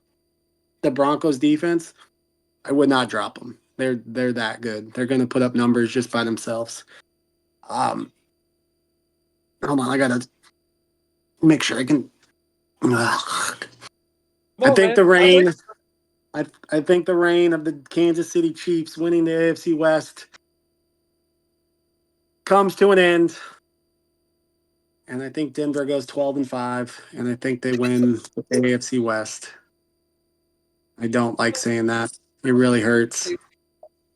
the Broncos defense, I would not drop them. They're that good. They're going to put up numbers just by themselves. Hold on, I gotta make sure I can. I think the reign. I think the reign of the Kansas City Chiefs winning the AFC West comes to an end, and I think Denver goes 12-5, and I think they win the AFC West. I don't like saying that. It really hurts.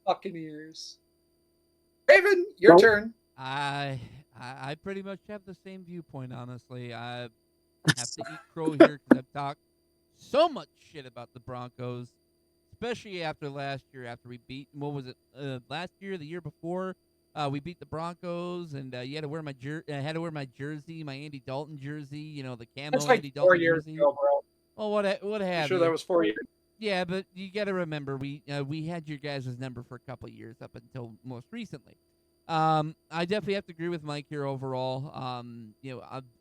Fucking ears. Raven, your turn. I pretty much have the same viewpoint, honestly. I have to eat crow here because I've talked so much shit about the Broncos, especially after last year. After we beat, what was it? Last year, the year before, we beat the Broncos, and you had to wear my had to wear my jersey, my Andy Dalton jersey. You know, the camo That's like Andy 4 Dalton years jersey. ago, bro. Well, what have Sure, you? that was 4 years. Yeah, but you got to remember we had your guys' number for a couple of years up until most recently. I definitely have to agree with Mike here overall.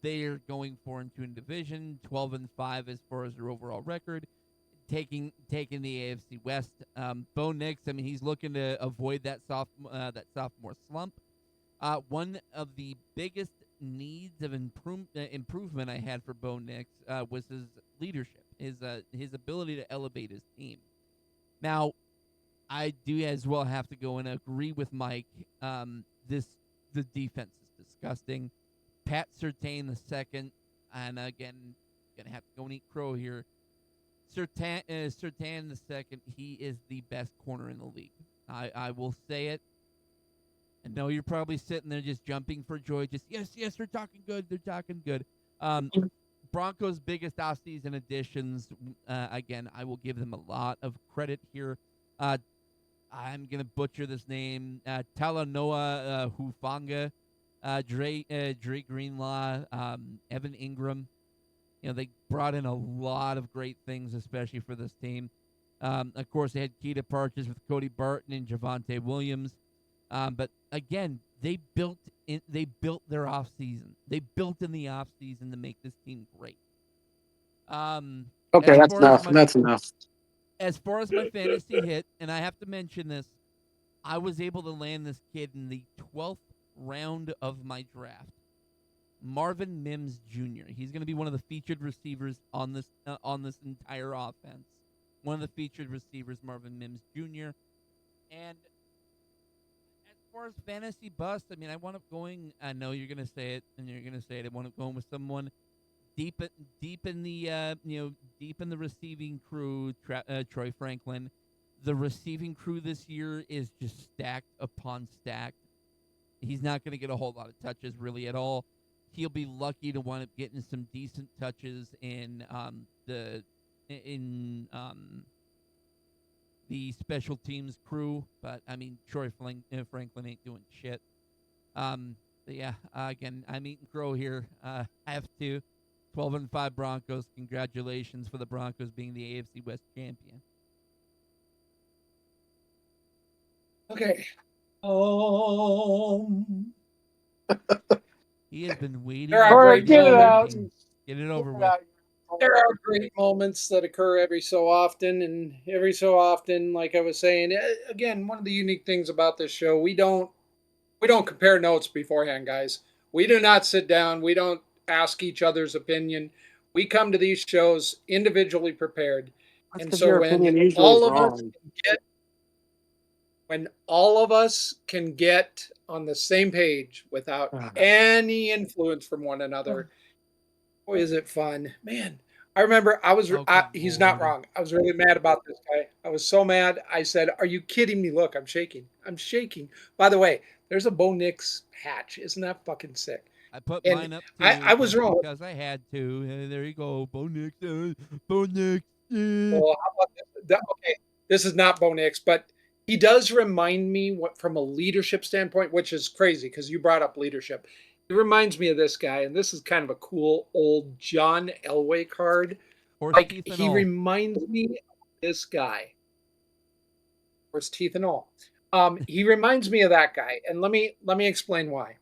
They're going 4-2 in division, 12-5 as far as their overall record, taking the AFC West. Bo Nix, I mean, he's looking to avoid that sophomore slump. One of the biggest needs of improvement I had for Bo Nix was his leadership, his ability to elevate his team. Now, I do as well have to go and agree with Mike. The defense is disgusting. Pat Surtain the second, and again, gonna have to go and eat crow here. Surtain the second, he is the best corner in the league. I will say it. I know you're probably sitting there just jumping for joy. Just yes, they're talking good. They're talking good. Broncos' biggest offseason additions. Again, I will give them a lot of credit here. I'm gonna butcher this name. Talanoa Hufanga, Dre Greenlaw, Evan Ingram. You know, they brought in a lot of great things, especially for this team. Of course, they had key departures with Cody Barton and Javonte Williams. But again, they built their offseason. They built in the offseason to make this team great. Okay, that's enough. That's enough. As far as my fantasy hit, and I have to mention this, I was able to land this kid in the 12th round of my draft. Marvin Mims Jr. He's going to be one of the featured receivers on this entire offense. One of the featured receivers, Marvin Mims Jr. And as far as fantasy bust, I mean, I wound up going. I know you're going to say it, and you're going to say it. I wound up going with someone deep in the receiving crew. Troy Franklin. The receiving crew this year is just stacked upon stacked. He's not going to get a whole lot of touches really at all. He'll be lucky to wind up getting some decent touches in the special teams crew, but I mean Troy Franklin ain't doing shit. Again, I'm eating crow here. I have to. 12-5 Broncos. Congratulations for the Broncos being the AFC West champion. Okay. He has been waiting. All right, get it out. Get it over with. There are great moments that occur every so often, and every so often, like I was saying, again, one of the unique things about this show, we don't compare notes beforehand, guys. We do not sit down. We don't ask each other's opinion. We come to these shows individually prepared. That's and 'cause so your when opinion usually all is of us wrong. can get on the same page without any influence from one another, boy, is it fun, man. I remember he's not wrong. I was really mad about this guy. I was so mad. I said, "Are you kidding me? Look, I'm shaking. I'm shaking." By the way, there's a Bo Nix patch. Isn't that fucking sick? I put And mine up too. I was wrong. Because I had to. There you go. Bo Nix. Bo Nix. Well, how about this? Okay, this is not Bo Nix, but he does remind me from a leadership standpoint, which is crazy because you brought up leadership. It reminds me of this guy, and this is kind of a cool old John Elway card. Like he reminds me of this guy. Horse teeth and all. He reminds me of that guy, and let me explain why.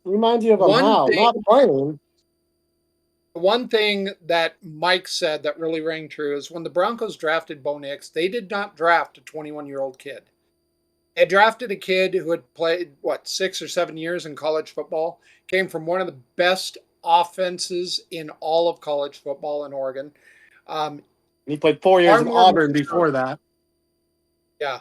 Reminds you of him how? Not playing. one thing that Mike said that really rang true is when the Broncos drafted Bo Nix, they did not draft a 21-year-old kid. They drafted a kid who had played, 6 or 7 years in college football, came from one of the best offenses in all of college football in Oregon. He played 4 years in Auburn before that. Yeah.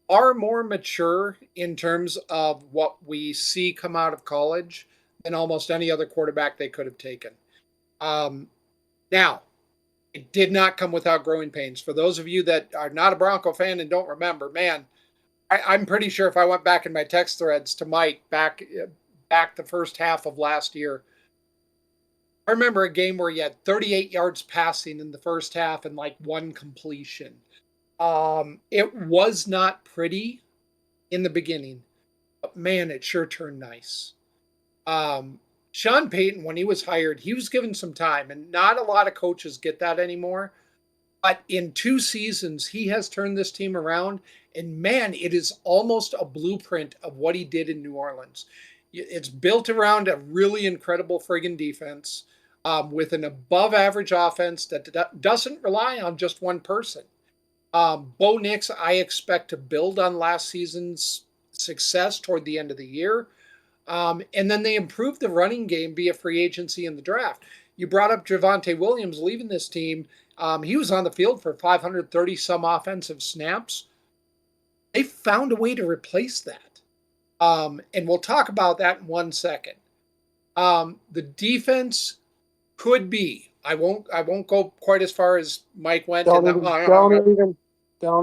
Are more mature in terms of what we see come out of college than almost any other quarterback they could have taken. Now, it did not come without growing pains. For those of you that are not a Bronco fan and don't remember, man, I'm pretty sure if I went back in my text threads to Mike back the first half of last year, I remember a game where he had 38 yards passing in the first half and like one completion. It was not pretty in the beginning, but man, it sure turned nice. Sean Payton, when he was hired, he was given some time, and not a lot of coaches get that anymore. But in 2 seasons, he has turned this team around, and man, it is almost a blueprint of what he did in New Orleans. It's built around a really incredible friggin' defense with an above-average offense that doesn't rely on just one person. Bo Nix, I expect to build on last season's success toward the end of the year. And then they improved the running game via free agency in the draft. You brought up Javonte Williams leaving this team. He was on the field for 530 some offensive snaps. They found a way to replace that. And we'll talk about that in 1 second. The defense could be. I won't go quite as far as Mike went. Don't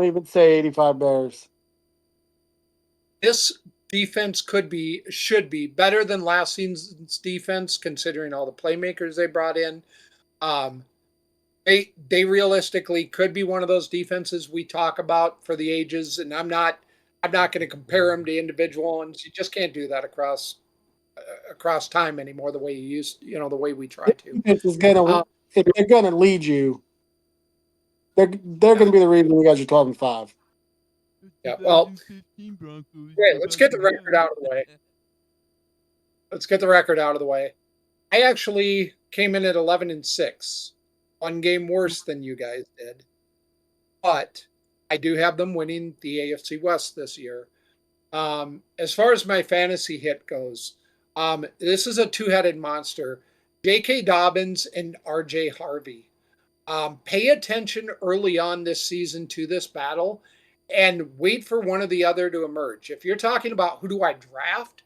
even say 85 Bears. This defense should be better than last season's defense, considering all the playmakers they brought in. They realistically could be one of those defenses we talk about for the ages, and I'm not going to compare them to individual ones. You just can't do that across time anymore the way the way we try to. This is gonna if they're gonna lead you, they're gonna be the reason you guys are 12-5. Yeah, well, great. Let's get the record out of the way. I actually came in at 11-6, 1 game worse than you guys did, but I do have them winning the AFC West this year. As far as my fantasy hit goes, this is a 2-headed monster. J.K. Dobbins and R.J. Harvey. Pay attention early on this season to this battle and wait for one or the other to emerge. If you're talking about who do I draft,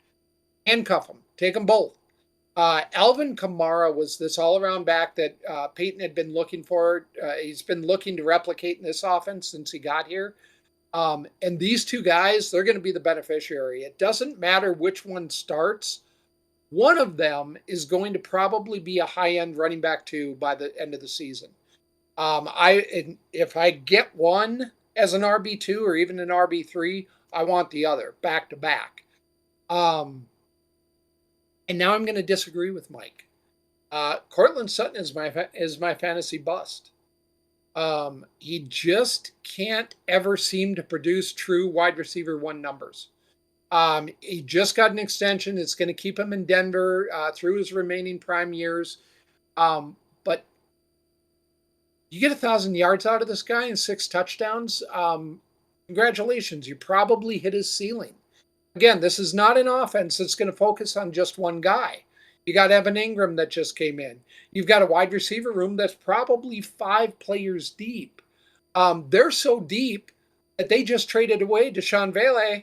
handcuff them. Take them both. Alvin Kamara was this all-around back that Peyton had been looking for. He's been looking to replicate in this offense since he got here. And these 2 guys, they're going to be the beneficiary. It doesn't matter which one starts. One of them is going to probably be a high-end running back 2 by the end of the season. If I get one as an RB2 or even an RB3, I want the other back to back. And now I'm going to disagree with Mike. Cortland Sutton is my fantasy bust. He just can't ever seem to produce true wide receiver 1 numbers. He just got an extension. It's going to keep him in Denver through his remaining prime years. But you get 1,000 yards out of this guy and 6 touchdowns. Congratulations. You probably hit his ceiling. Again, this is not an offense that's going to focus on just one guy. You got Evan Ingram that just came in. You've got a wide receiver room that's probably 5 players deep. They're so deep that they just traded away Deshaun Vele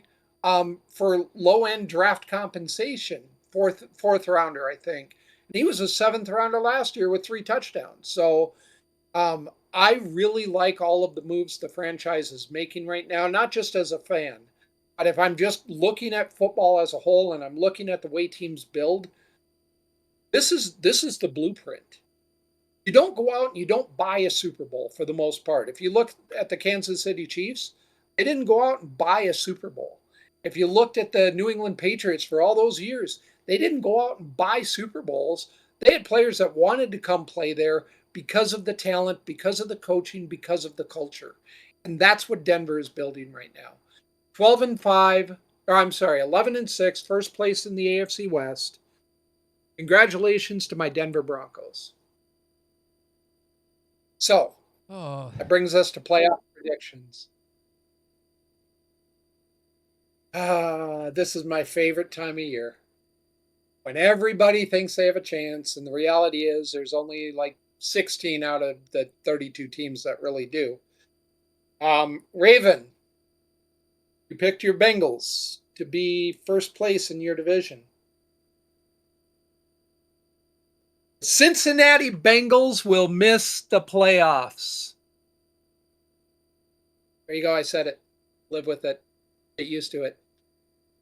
for low-end draft compensation, fourth rounder, I think. And he was a 7th rounder last year with 3 touchdowns. So I really like all of the moves the franchise is making right now, not just as a fan, but if I'm just looking at football as a whole and I'm looking at the way teams build, this is the blueprint. You don't go out and you don't buy a Super Bowl for the most part. If you look at the Kansas City Chiefs, they didn't go out and buy a Super Bowl. If you looked at the New England Patriots for all those years, they didn't go out and buy Super Bowls. They had players that wanted to come play there because of the talent, because of the coaching, because of the culture. And that's what Denver is building right now. 11-6, first place in the AFC West. Congratulations to my Denver Broncos. So Oh, that brings us to playoff predictions. This is my favorite time of year. When everybody thinks they have a chance, and the reality is there's only like 16 out of the 32 teams that really do. Raven, you picked your Bengals to be first place in your division. Cincinnati Bengals will miss the playoffs. There you go. I said it. Live with it. Get used to it.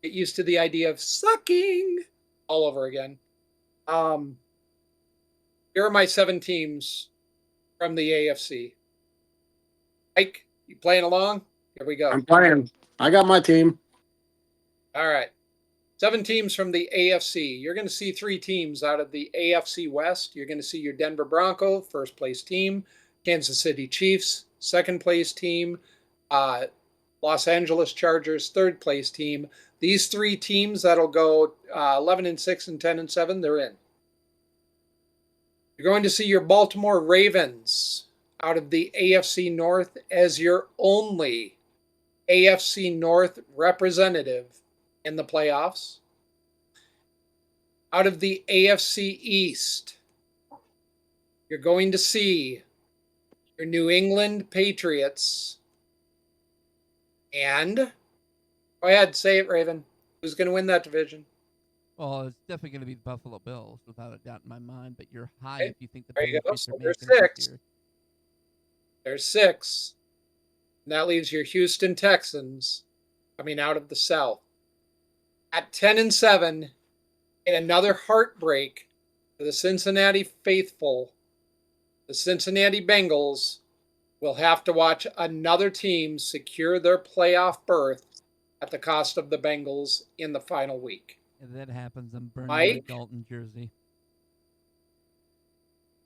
Get used to the idea of sucking all over again. Here are my 7 teams from the AFC. Mike, you playing along? Here we go. I'm playing. I got my team. All right. 7 teams from the AFC. You're going to see 3 teams out of the AFC West. You're going to see your Denver Bronco, first place team, Kansas City Chiefs, second place team, Los Angeles Chargers, third place team. These 3 teams that'll go 11-6 and 10-7, they're in. You're going to see your Baltimore Ravens out of the AFC North as your only AFC North representative in the playoffs. Out of the AFC East, you're going to see your New England Patriots and, go ahead, say it, Raven. Who's going to win that division? well, it's definitely going to be the Buffalo Bills, without a doubt in my mind. But you're high Okay, if you think the there you go. Patriots So are there's making it 6. this year. There's 6. And that leaves your Houston Texans coming out of the South. At 10-7, in another heartbreak for the Cincinnati faithful, the Cincinnati Bengals will have to watch another team secure their playoff berth at the cost of the Bengals in the final week. If that happens, I'm burning Mike? my Dalton jersey.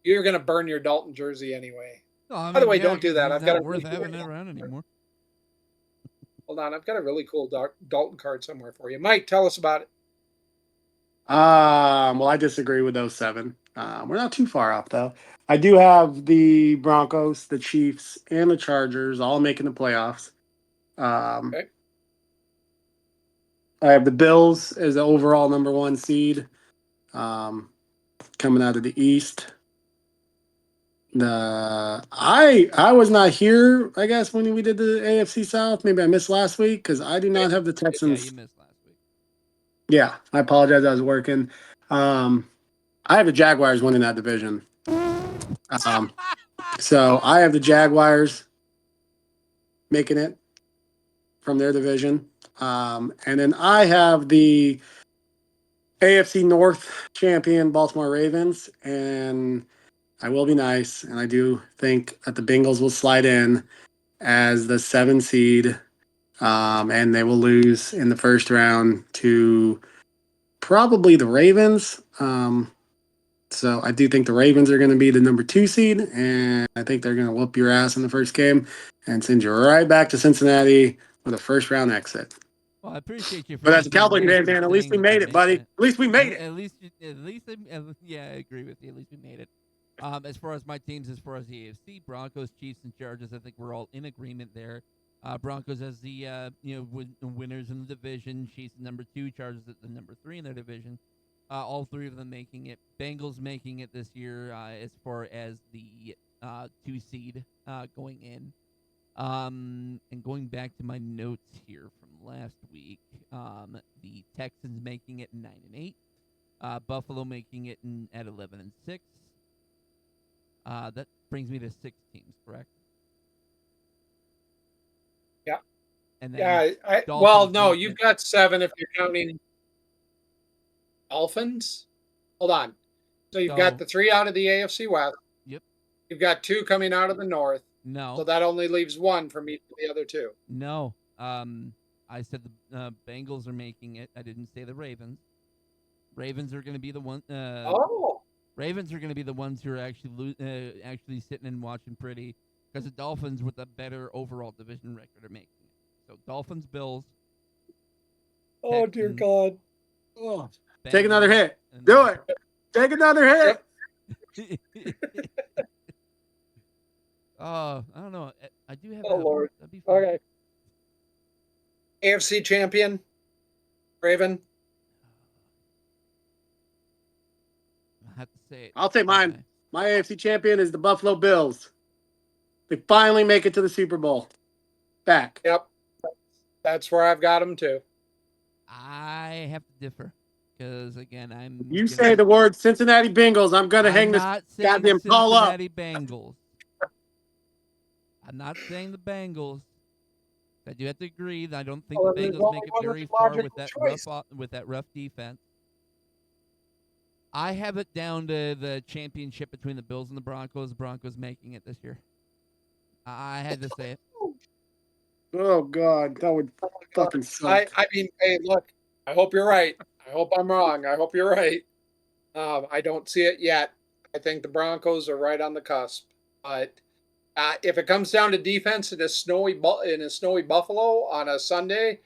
You're going to burn your Dalton jersey anyway. No, I mean, By the way, yeah, don't do 'cause that. he's I've got not a worth really having cool, it around anymore. hold on. I've got a really cool Dalton card somewhere for you. Mike, tell us about it. Well, I disagree with those 7. We're not too far off, though. I do have the Broncos, the Chiefs, and the Chargers all making the playoffs. Okay. I have the Bills as the overall number 1 seed, coming out of the East. I was not here, I guess, when we did the AFC South. Maybe I missed last week because I do not have the Yeah, Texans. you missed last week. Yeah, I apologize. I was working. I have the Jaguars winning that division. So I have the Jaguars making it from their division. And then I have the AFC North champion Baltimore Ravens. And I will be nice. And I do think that the Bengals will slide in as the 7 seed. And they will lose in the first round to probably the Ravens. So I do think the Ravens are going to be the number 2 seed, and I think they're going to whoop your ass in the first game and send you right back to Cincinnati with a first round exit. Well, I appreciate you for But as a just being Cowboy nice fan, and man, at least we saying made they're it, buddy. making At least we made it. Yeah, I agree with you. At least we made it. As far as my teams, as far as the AFC, Broncos, Chiefs, and Chargers, I think we're all in agreement there. Broncos as the winners in the division, Chiefs at number 2, Chargers at the number 3 in their division. All 3 of them making it. Bengals making it this year as far as the 2 seed going in. And going back to my notes here from last week, the Texans making it 9-8, Buffalo making it at 11-6. That brings me to 6 teams, correct? Yeah. And then Yeah. Dolphins Well, no, making you've it- got 7 if you're counting Dolphins. Hold on. So you've got the 3 out of the AFC West. Yep. You've got 2 coming out of the North. No. So that only leaves 1 from each of the other 2. No. I said the Bengals are making it. I didn't say the Ravens. Ravens are going to be the one. Ravens are going to be the ones who are actually sitting and watching pretty, because the Dolphins with a better overall division record are making it. So Dolphins, Bills. Oh, dear Texans, God. Oh, take another Bengals, hit. and Do it. Take another hit. Yep. I don't know. I do have Oh, that. Lord. That'd be fun. Okay. AFC champion, Raven. I have to say it. I'll take mine. My AFC champion is the Buffalo Bills. They finally make it to the Super Bowl. Back. Yep. That's where I've got them too. I have to differ because again, You say the word Cincinnati Bengals, I'm gonna hang this not saying goddamn call up. Cincinnati Bengals. I'm not saying the Bengals. I do have to agree that I don't think Well, the there's Bengals only make it one very far with that logical rough defense. I have it down to the championship between the Bills and the Broncos. The Broncos making it this year. I had to say it. Oh God, that would fucking suck. I mean, hey, look, I hope you're right. I hope I'm wrong. I hope you're right. I don't see it yet. I think the Broncos are right on the cusp. But if it comes down to defense in a snowy Buffalo on a Sunday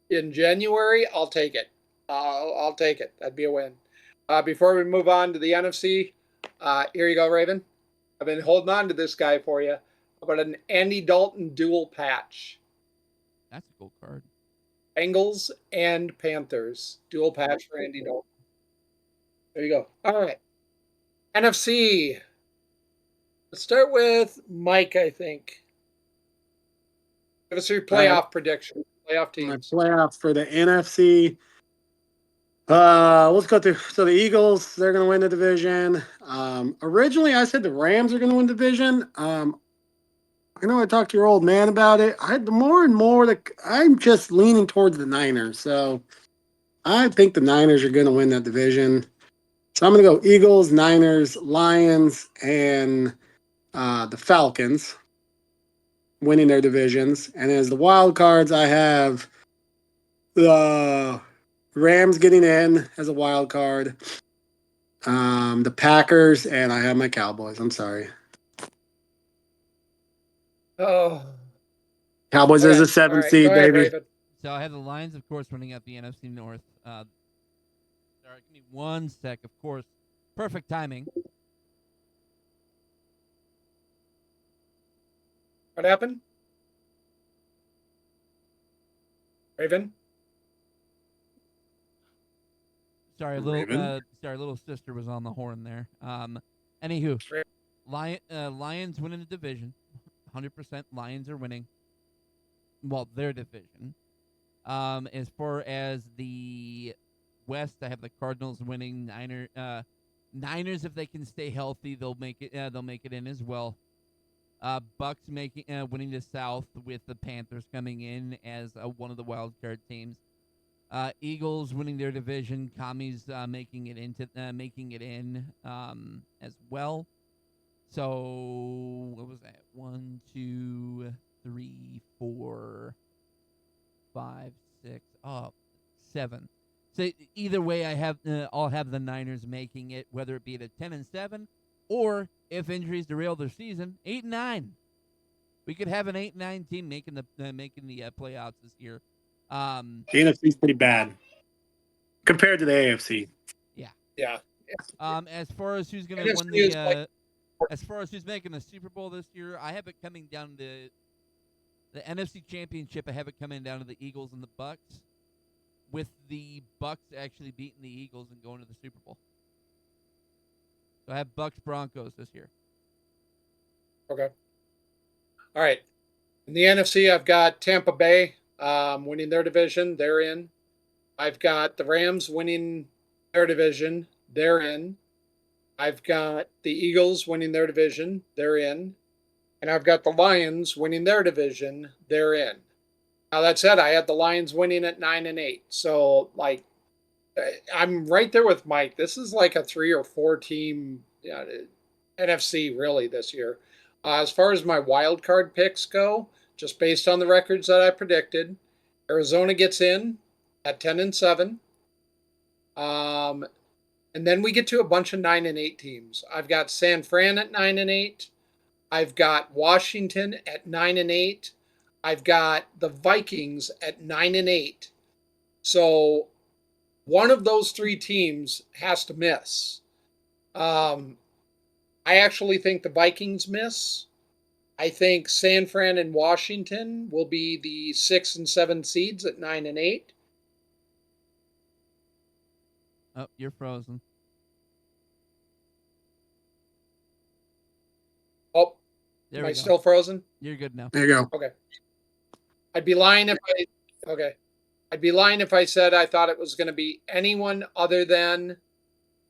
in January, I'll take it. I'll take it. That'd be a win. Before we move on to the NFC, here you go, Raven. I've been holding on to this guy for you. How about an Andy Dalton dual patch? That's a cool card. Bengals and Panthers. Dual patch for Andy Dalton. There you go. All right. NFC. Let's start with Mike, I think. Give us your playoff prediction. Playoff teams. My playoffs for the NFC. Let's go through. So the Eagles, they're going to win the division. Originally, I said the Rams are going to win the division. I know I talked to your old man about it. The more and more that I'm just leaning towards the Niners. So I think the Niners are going to win that division. So I'm going to go Eagles, Niners, Lions, and the Falcons winning their divisions. And as the wild cards, I have the Rams getting in as a wild card. The Packers, and I have my Cowboys. I'm sorry. Oh. Cowboys is a 7 seed, go ahead, baby. Raven. So I have the Lions, of course, running out the NFC North. Sorry, give me 1 sec. Of course, perfect timing. What happened? Raven? Sorry, little sister was on the horn there. Anywho, Lions winning the division. 100% Lions are winning. Well, their division. As far as the West, I have the Cardinals winning. Niners, if they can stay healthy, they'll make it. They'll make it in as well. Bucks winning the South with the Panthers coming in as one of the wild card teams. Eagles winning their division. Commies making it in as well. So what was that? 1, 2, 3, 4, 5, 6, 7. So either way, I'll have the Niners making it, whether it be at a 10-7, or if injuries derail their season, 8-9. We could have an 8-9 team making the playoffs this year. The NFC is pretty bad compared to the AFC. Yeah. As far as who's going to win the as far as who's making the Super Bowl this year, I have it coming down to the NFC Championship. I have it coming down to the Eagles and the Bucks, with the Bucks actually beating the Eagles and going to the Super Bowl. So I have Bucks Broncos this year. Okay. All right. In the NFC, I've got Tampa Bay winning their division. They're in. I've got the Rams winning their division. They're in. I've got the Eagles winning their division. They're in. And I've got the Lions winning their division. They're in. Now, that said, I had the Lions winning at 9-8. So, like, I'm right there with Mike. This is like a 3 or 4 team NFC really this year. As far as my wild card picks go, just based on the records that I predicted, Arizona gets in at 10-7. And then we get to a bunch of 9-8 teams. I've got San Fran at 9-8. I've got Washington at 9-8. I've got the Vikings at 9-8. So one of those 3 teams has to miss. I actually think the Vikings miss. I think San Fran and Washington will be the 6 and 7 seeds at 9 and 8. Oh, you're frozen. Oh, There am we I go. still frozen? You're good now. There you go. Okay. I'd be lying if I'd be lying if I said I thought it was going to be anyone other than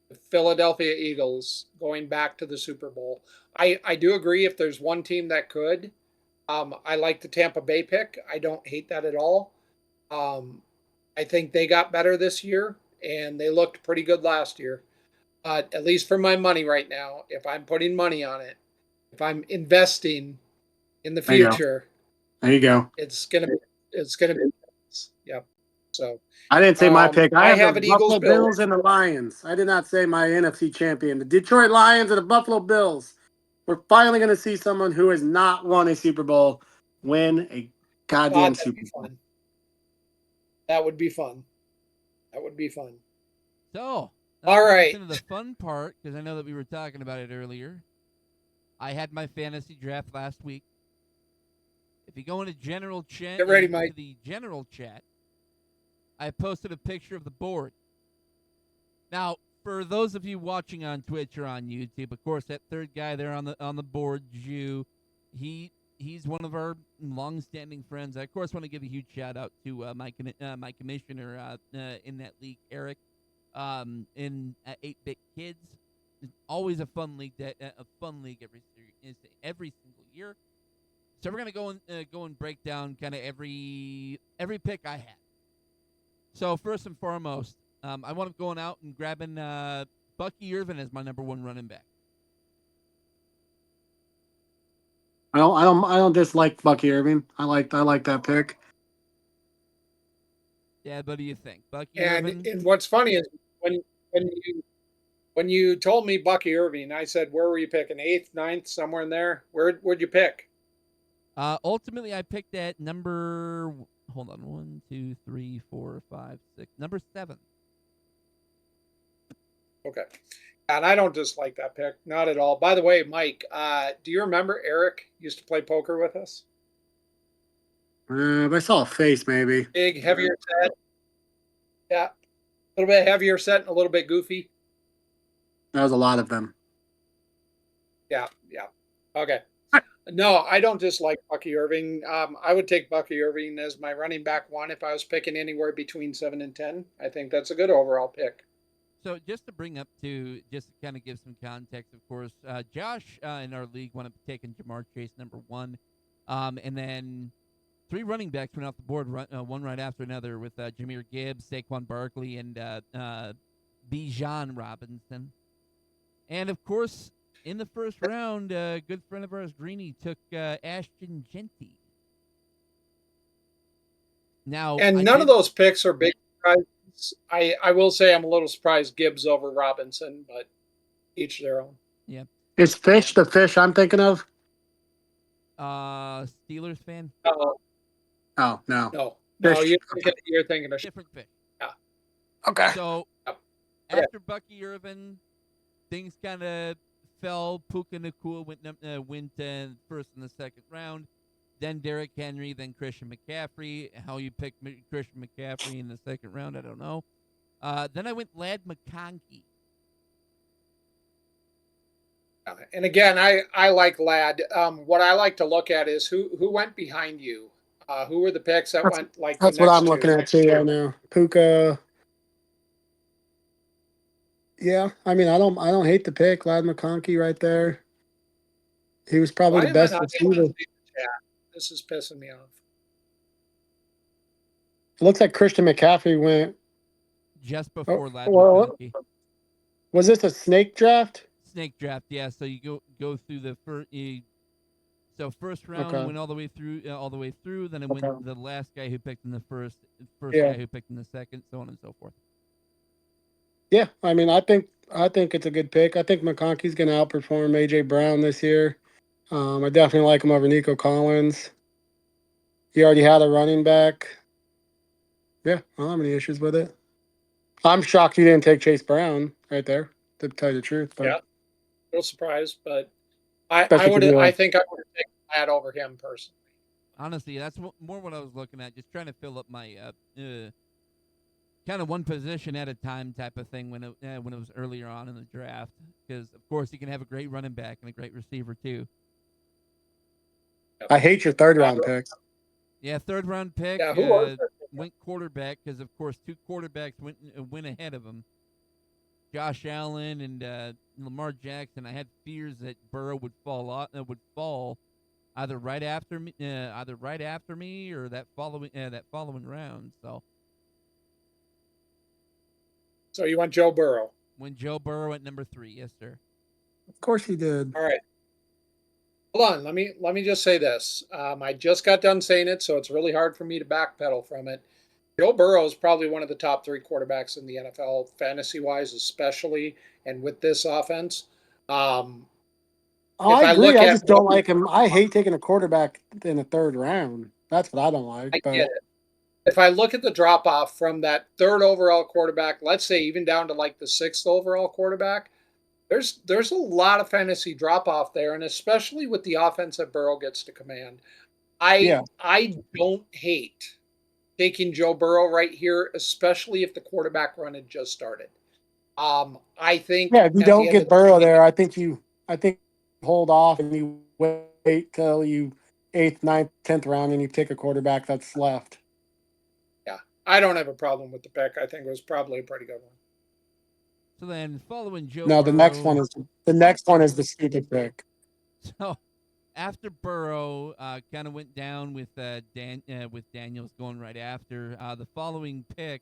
the Philadelphia Eagles going back to the Super Bowl. I do agree if there's one team that could. I like the Tampa Bay pick. I don't hate that at all. I think they got better this year, and they looked pretty good last year. At least for my money right now, if I'm putting money on it, if I'm investing in the There you go. future, There you go. it's gonna be. Yep. So I didn't say my pick. I I have the have it Eagles Buffalo Bills Bills. and the Lions. I did not say my NFC champion. The Detroit Lions and the Buffalo Bills. We're finally going to see someone who has not won a Super Bowl win a goddamn That'd Super be Bowl. fun. That would be fun. That would be fun. So, All right. into the fun part, because I know that we were talking about it earlier. I had my fantasy draft last week. If you go into general chat, Get ready, Mike. the general chat, I posted a picture of the board. Now, for those of you watching on Twitch or on YouTube, of course, that third guy there on the board, Jew, he's one of our long-standing friends. I, of course, want to give a huge shout-out to my commissioner in that league, Eric, in 8-Bit Kids. It's always a fun league, every single year. So we're gonna go and break down kind of every pick I had. So first and foremost, I want to going out and grabbing Bucky Irvin as my number one running back. I don't dislike Bucky Irving. I like that pick. Yeah, what do you think, Bucky And Irvin? and what's funny is when you told me Bucky Irving, I said, where were you picking? 8th, 9th, somewhere in there? Where'd you pick? Ultimately, I picked at number. Hold on, 1, 2, 3, 4, 5, 6. Number 7. Okay. And I don't dislike that pick, not at all. By the way, Mike, do you remember Eric used to play poker with us? If I saw a face, maybe. Big, heavier set. Yeah. A little bit heavier set and a little bit goofy. That was a lot of them. Yeah. Okay. No, I don't dislike Bucky Irving. I would take Bucky Irving as my running back one if I was picking anywhere between 7 and 10. I think that's a good overall pick. So just to bring up just to kind of give some context, of course, Josh in our league wound up taking Jamar Chase number 1, and then 3 running backs went off the board, one right after another, with Jahmyr Gibbs, Saquon Barkley, and Bijan Robinson. And of course, in the first round, a good friend of ours, Greeny, took Ashton Genty. Now, And none of those picks are big surprises. I will say I'm a little surprised Gibbs over Robinson, but each their own. Yeah. Is Fish the fish I'm thinking of? Steelers fan? Oh, no. No, Fish. you're thinking of Different fish. Yeah. Okay. So, after Bucky Irvin, things kind of fell. Puka Nacua went first in the second round. Then Derrick Henry, then Christian McCaffrey. How you picked Christian McCaffrey in the second round, I don't know. Then I went Ladd McConkey. And again, I like Ladd. What I like to look at is who went behind you. Who were the picks that went like That's the what next I'm looking two? at too right now. Puka. Yeah, I mean, I don't hate the pick. Ladd McConkey right there. He was probably Why the am I best not able to receiver. see the chat? This is pissing me off. It looks like Christian McCaffrey went Just before Ladd well, McConkey. Was this a snake draft? Snake draft, yeah. So you go through the first. So first round Okay. went all the way through. Then it went the last guy who picked in the first Yeah. guy who picked in the second, so on and so forth. Yeah, I mean, I think it's a good pick. I think McConkey's going to outperform AJ Brown this year. I definitely like him over Nico Collins. He already had a running back. Yeah, I don't have any issues with it. I'm shocked you didn't take Chase Brown right there, to tell you the truth. But Yeah, a little surprised, but I Especially would. for the- I think I would have taken that over him personally. Honestly, that's more what I was looking at. Just trying to fill up my kind of one position at a time type of thing when it was earlier on in the draft. Because of course you can have a great running back and a great receiver too. I hate your third round pick. Yeah, third round pick Yeah, who was it? went quarterback because of course two quarterbacks went ahead of him. Josh Allen and Lamar Jackson. I had fears that Burrow would fall either right after me or that following round. So you want Joe Burrow? When Joe Burrow at number 3, yes sir. Of course he did. All right. Hold on. Let me just say this. I just got done saying it, so it's really hard for me to backpedal from it. Joe Burrow is probably one of the top 3 quarterbacks in the NFL, fantasy wise, especially, and with this offense. I If I agree. look I at, just don't like him. I hate taking a quarterback in the third round. That's what I don't like. I But get it. If I look at the drop off from that 3rd overall quarterback, let's say even down to like the 6th overall quarterback, there's a lot of fantasy drop off there, and especially with the offense that Burrow gets to command. yeah, I don't hate taking Joe Burrow right here, especially if the quarterback run had just started. I think yeah. If you at the don't end get of the Burrow day, there, I think hold off and you wait till you 8th, 9th, 10th round and you take a quarterback that's left. yeah, I don't have a problem with the pick. I think it was probably a pretty good one. So then following Joe No, Burrow, the next one is the stupid pick. so after Burrow kind of went down with with Daniels going right after the following pick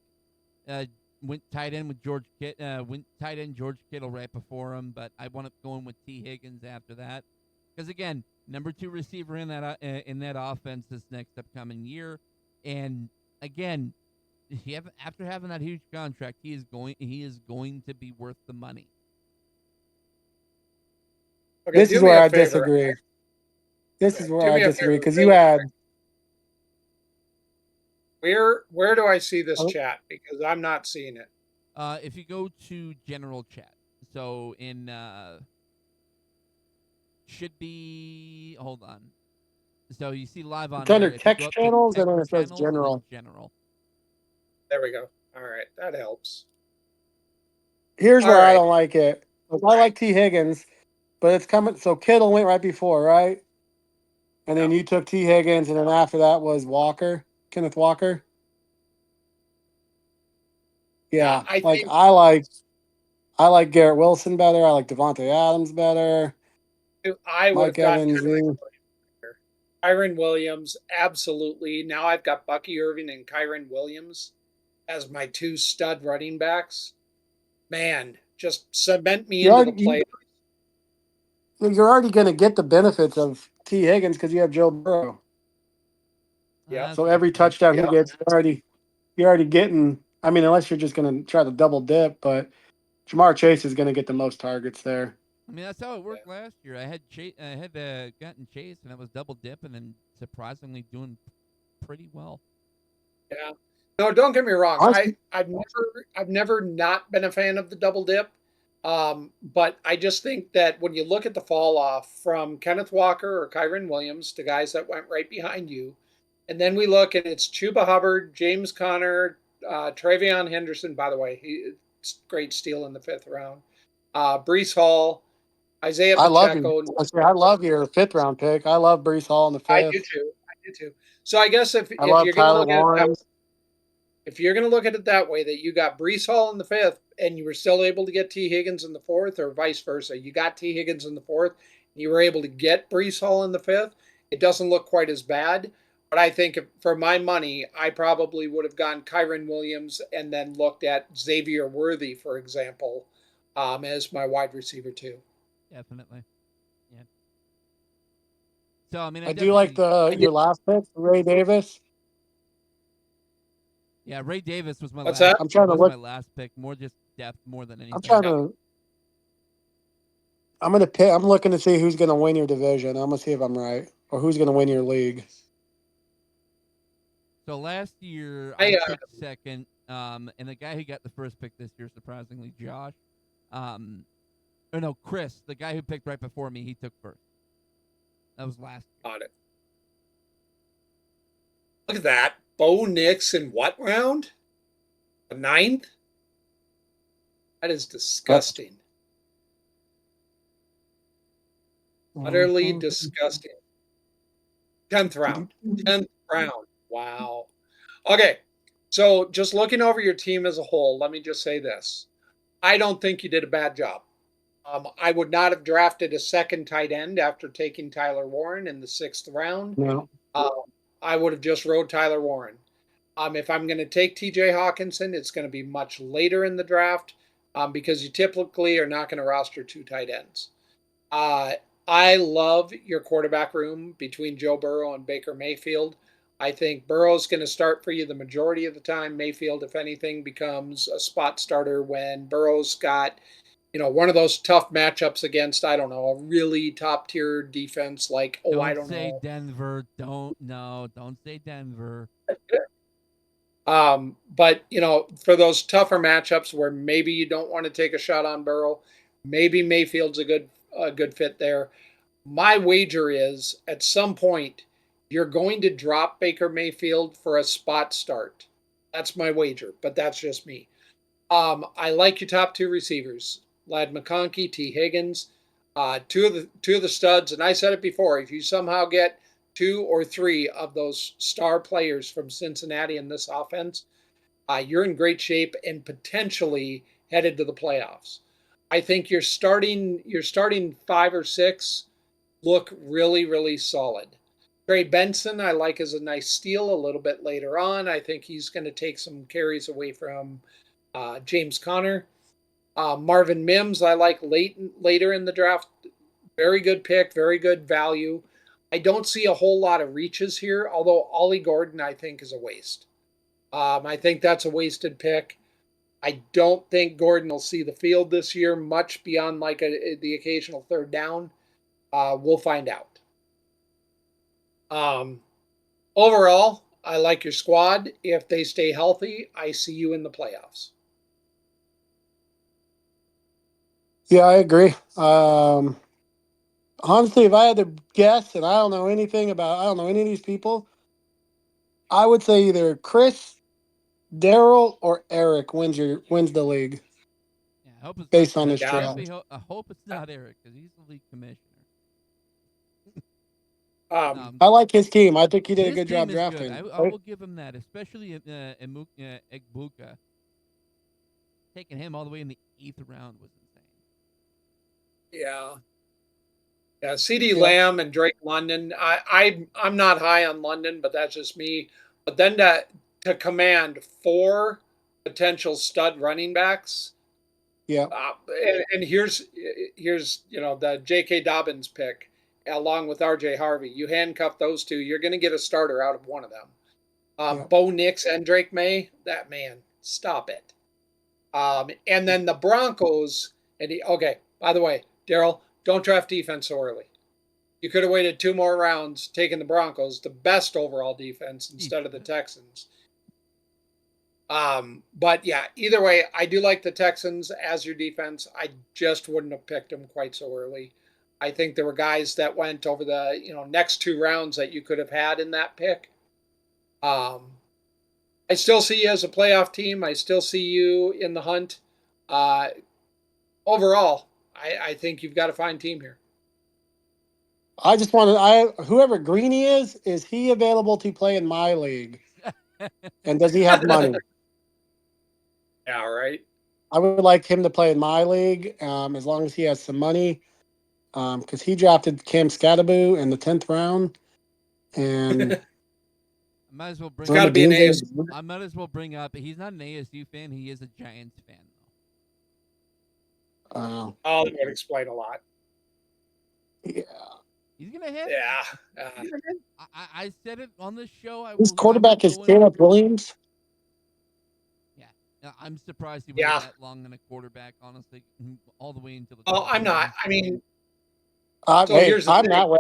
uh, went tight end with went tight end George Kittle right before him, but I wound up going with T Higgins after that because again number 2 receiver in that offense this next upcoming year, and again after having that huge contract he is going to be worth the money. Okay, This do is me where a I favor. disagree. This Okay, is where do I me a disagree favor. because you had Where do I see this oh, chat? Because I'm not seeing it. If you go to general chat, so in should be hold on. So you see live on it's under air. If you go text up to channels and text then it says channels and then general. general. There we go. All right, that helps. Here's All where I right. don't like it. I like T Higgins, but it's coming. So Kittle went right before, right? And then Yeah. you took T Higgins, and then after that was Kenneth Walker. Yeah, Yeah, I like think I like Garrett Wilson better. I like Devontae Adams better. I would Mike have gone Evans. Kyron Williams, absolutely. Now I've got Bucky Irving and Kyron Williams as my 2 stud running backs. Man, just cement me You into the already play. you're already going to get the benefits of T Higgins because you have Joe Burrow. Yep. That's So a good every point. touchdown he gets, you're already getting. I mean, unless you're just going to try to double dip, but Jamar Chase is going to get the most targets there. I mean, that's how it Yeah. worked last year. I had gotten Chase, and I was double dipping and surprisingly doing pretty well. Yeah. No, don't get me wrong. Honestly, I've never not been a fan of the double dip. But I just think that when you look at the fall off from Kenneth Walker or Kyron Williams to guys that went right behind you, and then we look and it's Chuba Hubbard, James Conner, Travion Henderson. By the way, it's great steal in the 5th round. Brees Hall, Isaiah Pacheco. I love your 5th round pick. I love Brees Hall in the I do 5th. too. I do too. So I guess I if love you're going to Tyler look at it that Warren. if you're going to look at it that way, that you got Brees Hall in the 5th and you were still able to get T. Higgins in the 4th, or vice versa, you got T. Higgins in the 4th, and you were able to get Brees Hall in the 5th, it doesn't look quite as bad. But I think for my money, I probably would have gone Kyron Williams and then looked at Xavier Worthy, for example, as my wide receiver too. Definitely. Yeah. So I mean, I I do like definitely. your last pick, Ray Davis. Yeah, Ray Davis was What's that? I'm trying to look. my last pick. More just depth, more than I'm anything. trying to. I'm gonna pick. I'm looking to see who's gonna win your division. I'm gonna see if I'm right or who's gonna win your league. So last year I I took second, and the guy who got the first pick this year, surprisingly, Josh, or no, Chris, the guy who picked right before me, he took first. That was last year. Got it. Look at that. Bo Nix in what round? The 9th? That is disgusting. Utterly disgusting. 10th round. 10th round. Wow. Okay. So just looking over your team as a whole, let me just say this. I don't think you did a bad job. I would not have drafted a second tight end after taking Tyler Warren in the 6th round. No. I would have just rode Tyler Warren. If I'm going to take TJ Hawkinson, it's going to be much later in the draft because you typically are not going to roster 2 tight ends. I love your quarterback room between Joe Burrow and Baker Mayfield. I think Burrow's going to start for you the majority of the time. Mayfield, if anything, becomes a spot starter when Burrow's got, one of those tough matchups against, I don't know, a really top tier defense like, I don't say know. Denver. Don't say Denver. But for those tougher matchups where maybe you don't want to take a shot on Burrow, maybe Mayfield's a good fit there. My wager is at some point you're going to drop Baker Mayfield for a spot start. That's my wager, but that's just me. I like your top 2 receivers, Lad McConkey, T. Higgins, two of the studs. And I said it before: if you somehow get 2 or 3 of those star players from Cincinnati in this offense, you're in great shape and potentially headed to the playoffs. I think you're starting 5 or 6 look really, really solid. Trey Benson, I like as a nice steal a little bit later on. I think he's going to take some carries away from James Conner. Marvin Mims, I like later in the draft. Very good pick, very good value. I don't see a whole lot of reaches here, although Ollie Gordon, I think, is a waste. I think that's a wasted pick. I don't think Gordon will see the field this year much beyond like the occasional 3rd down. We'll find out. Overall, I like your squad. If they stay healthy, I see you in the playoffs. Yeah, I agree. Honestly, if I had to guess, and I don't know any of these people, I would say either Chris, Daryl, or Eric wins the league. Yeah, I hope it's based not, on this I draft. definitely I hope it's not Eric because he's the league commissioner. I like his team. I think he did a his good job team is drafting. good. I will give him that, especially Egbuka. Taking him all the way in the 8th round was insane. Yeah. CD Lamb and Drake London. I'm not high on London, but that's just me. But then to command 4 potential stud running backs. Yeah. And here's the J.K. Dobbins pick along with R.J. Harvey. You handcuff those 2, you're going to get a starter out of one of them. Bo Nix and Drake May, that man, stop it. And then the Broncos. Okay, by the way, Daryl, don't draft defense so early. You could have waited 2 more rounds, taking the Broncos, the best overall defense, instead of the Texans. But yeah, either way, I do like the Texans as your defense. I just wouldn't have picked them quite so early. I think there were guys that went over the next 2 rounds that you could have had in that pick. I still see you as a playoff team. I still see you in the hunt. Overall, I think you've got a fine team here. I just whoever Greeny is he available to play in my league? And does he have money? Yeah, right. I would like him to play in my league as long as he has some money. Because he drafted Cam Scatteraboo in the 10th round. And I might as well bring it's got to be an ASU. I might as well bring up he's not an ASU fan, he is a Giants fan though. Oh, that would explain a lot. Yeah. He's gonna hit. Yeah. I said it on the show. His quarterback is Caleb Williams. Yeah, I'm surprised he waited that long in a quarterback. Honestly, all the way until the. Oh, I'm not. I mean, so here's the thing. Not.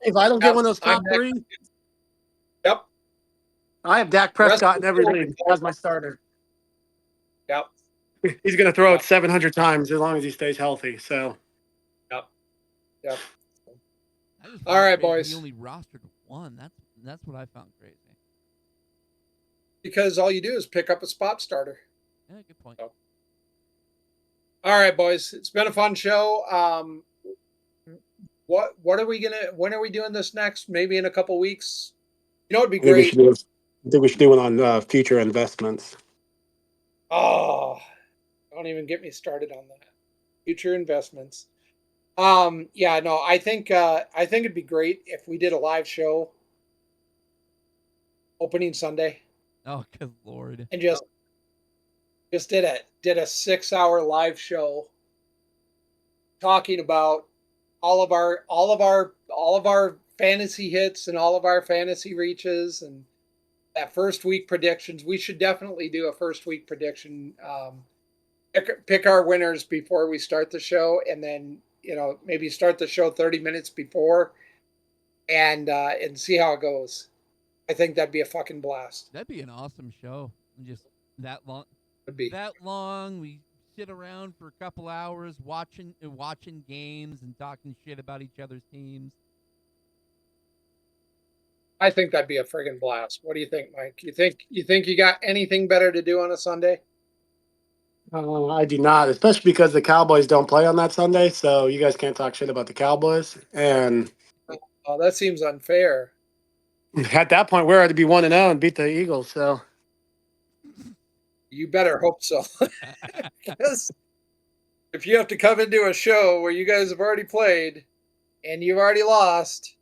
If I don't get one of those top 3, yep, I have Dak Prescott in every league as my starter. Yep, he's going to throw it 700 times as long as he stays healthy. So. Yep. I just All found it right, crazy boys. he only rostered one. That's what I found crazy. Because all you do is pick up a spot starter. Yeah, good point. So. All right, boys. It's been a fun show. What are we gonna? When are we doing this next? Maybe in a couple weeks. You know, it'd be I think we great. should do. I think we should do one on future investments. Oh, don't even get me started on that. Future investments. Yeah, no, I think it'd be great if we did a live show opening Sunday Oh, good lord. and just did a 6 hour live show talking about all of our fantasy hits and all of our fantasy reaches and that first week predictions. We should definitely do a first week prediction. Pick our winners before we start the show, and then maybe start the show 30 minutes before, and see how it goes. I think that'd be a fucking blast. That'd be an awesome show. Just that long. Would be. That long. We sit around for a couple hours watching games and talking shit about each other's teams. I think that'd be a friggin' blast. What do you think, Mike? You think you got anything better to do on a Sunday? I do not, especially because the Cowboys don't play on that Sunday, so you guys can't talk shit about the Cowboys. And Oh, that seems unfair. at that point, we're already be 1-0 and beat the Eagles. So You better hope so. Because if you have to come into a show where you guys have already played and you've already lost,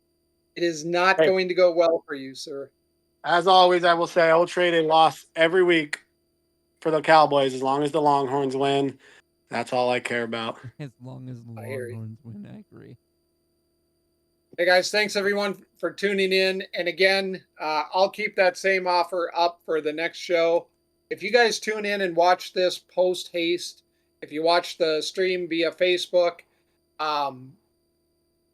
it is not Hey. going to go well for you, sir. as always, I will say I will trade a loss every week for the Cowboys as long as the Longhorns win. That's all I care about. As long as the I hear you. Longhorns win, I agree. Hey guys, thanks everyone for tuning in. And again, I'll keep that same offer up for the next show. If you guys tune in and watch this post haste, if you watch the stream via Facebook,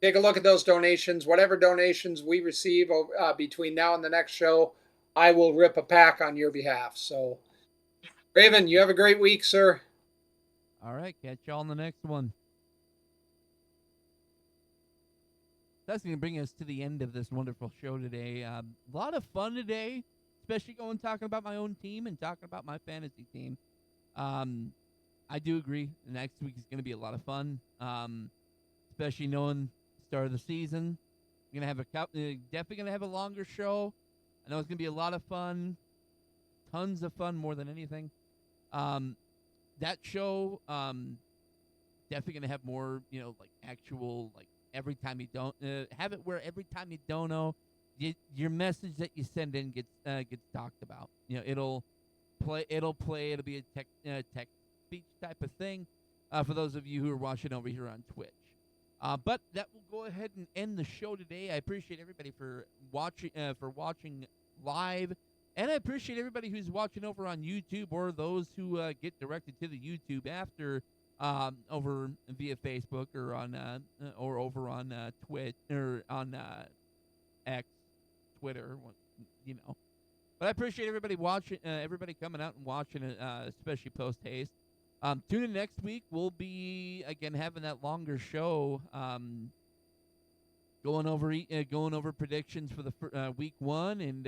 take a look at those donations. Whatever donations we receive between now and the next show, I will rip a pack on your behalf. So, Raven, you have a great week, sir. All right, catch y'all on the next one. That's going to bring us to the end of this wonderful show today. A lot of fun today, especially talking about my own team and talking about my fantasy team. I do agree. Next week is going to be a lot of fun, especially knowing the start of the season. We're gonna have definitely going to have a longer show. I know it's going to be a lot of fun, tons of fun more than anything. That show, definitely going to have more, like actual every time you don't have it where every time you don't know, your message that you send in gets talked about. It'll play. It'll be a tech speech type of thing for those of you who are watching over here on Twitch. But that will go ahead and end the show today. I appreciate everybody for watching live, and I appreciate everybody who's watching over on YouTube or those who get directed to the YouTube after. Over via Facebook or or over on Twitch or on X, Twitter, But I appreciate everybody watching, everybody coming out and watching it, especially post haste. Tune in next week. We'll be again having that longer show, going over predictions for the week one, and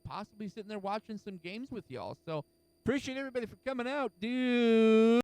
possibly sitting there watching some games with y'all. So appreciate everybody for coming out, dude.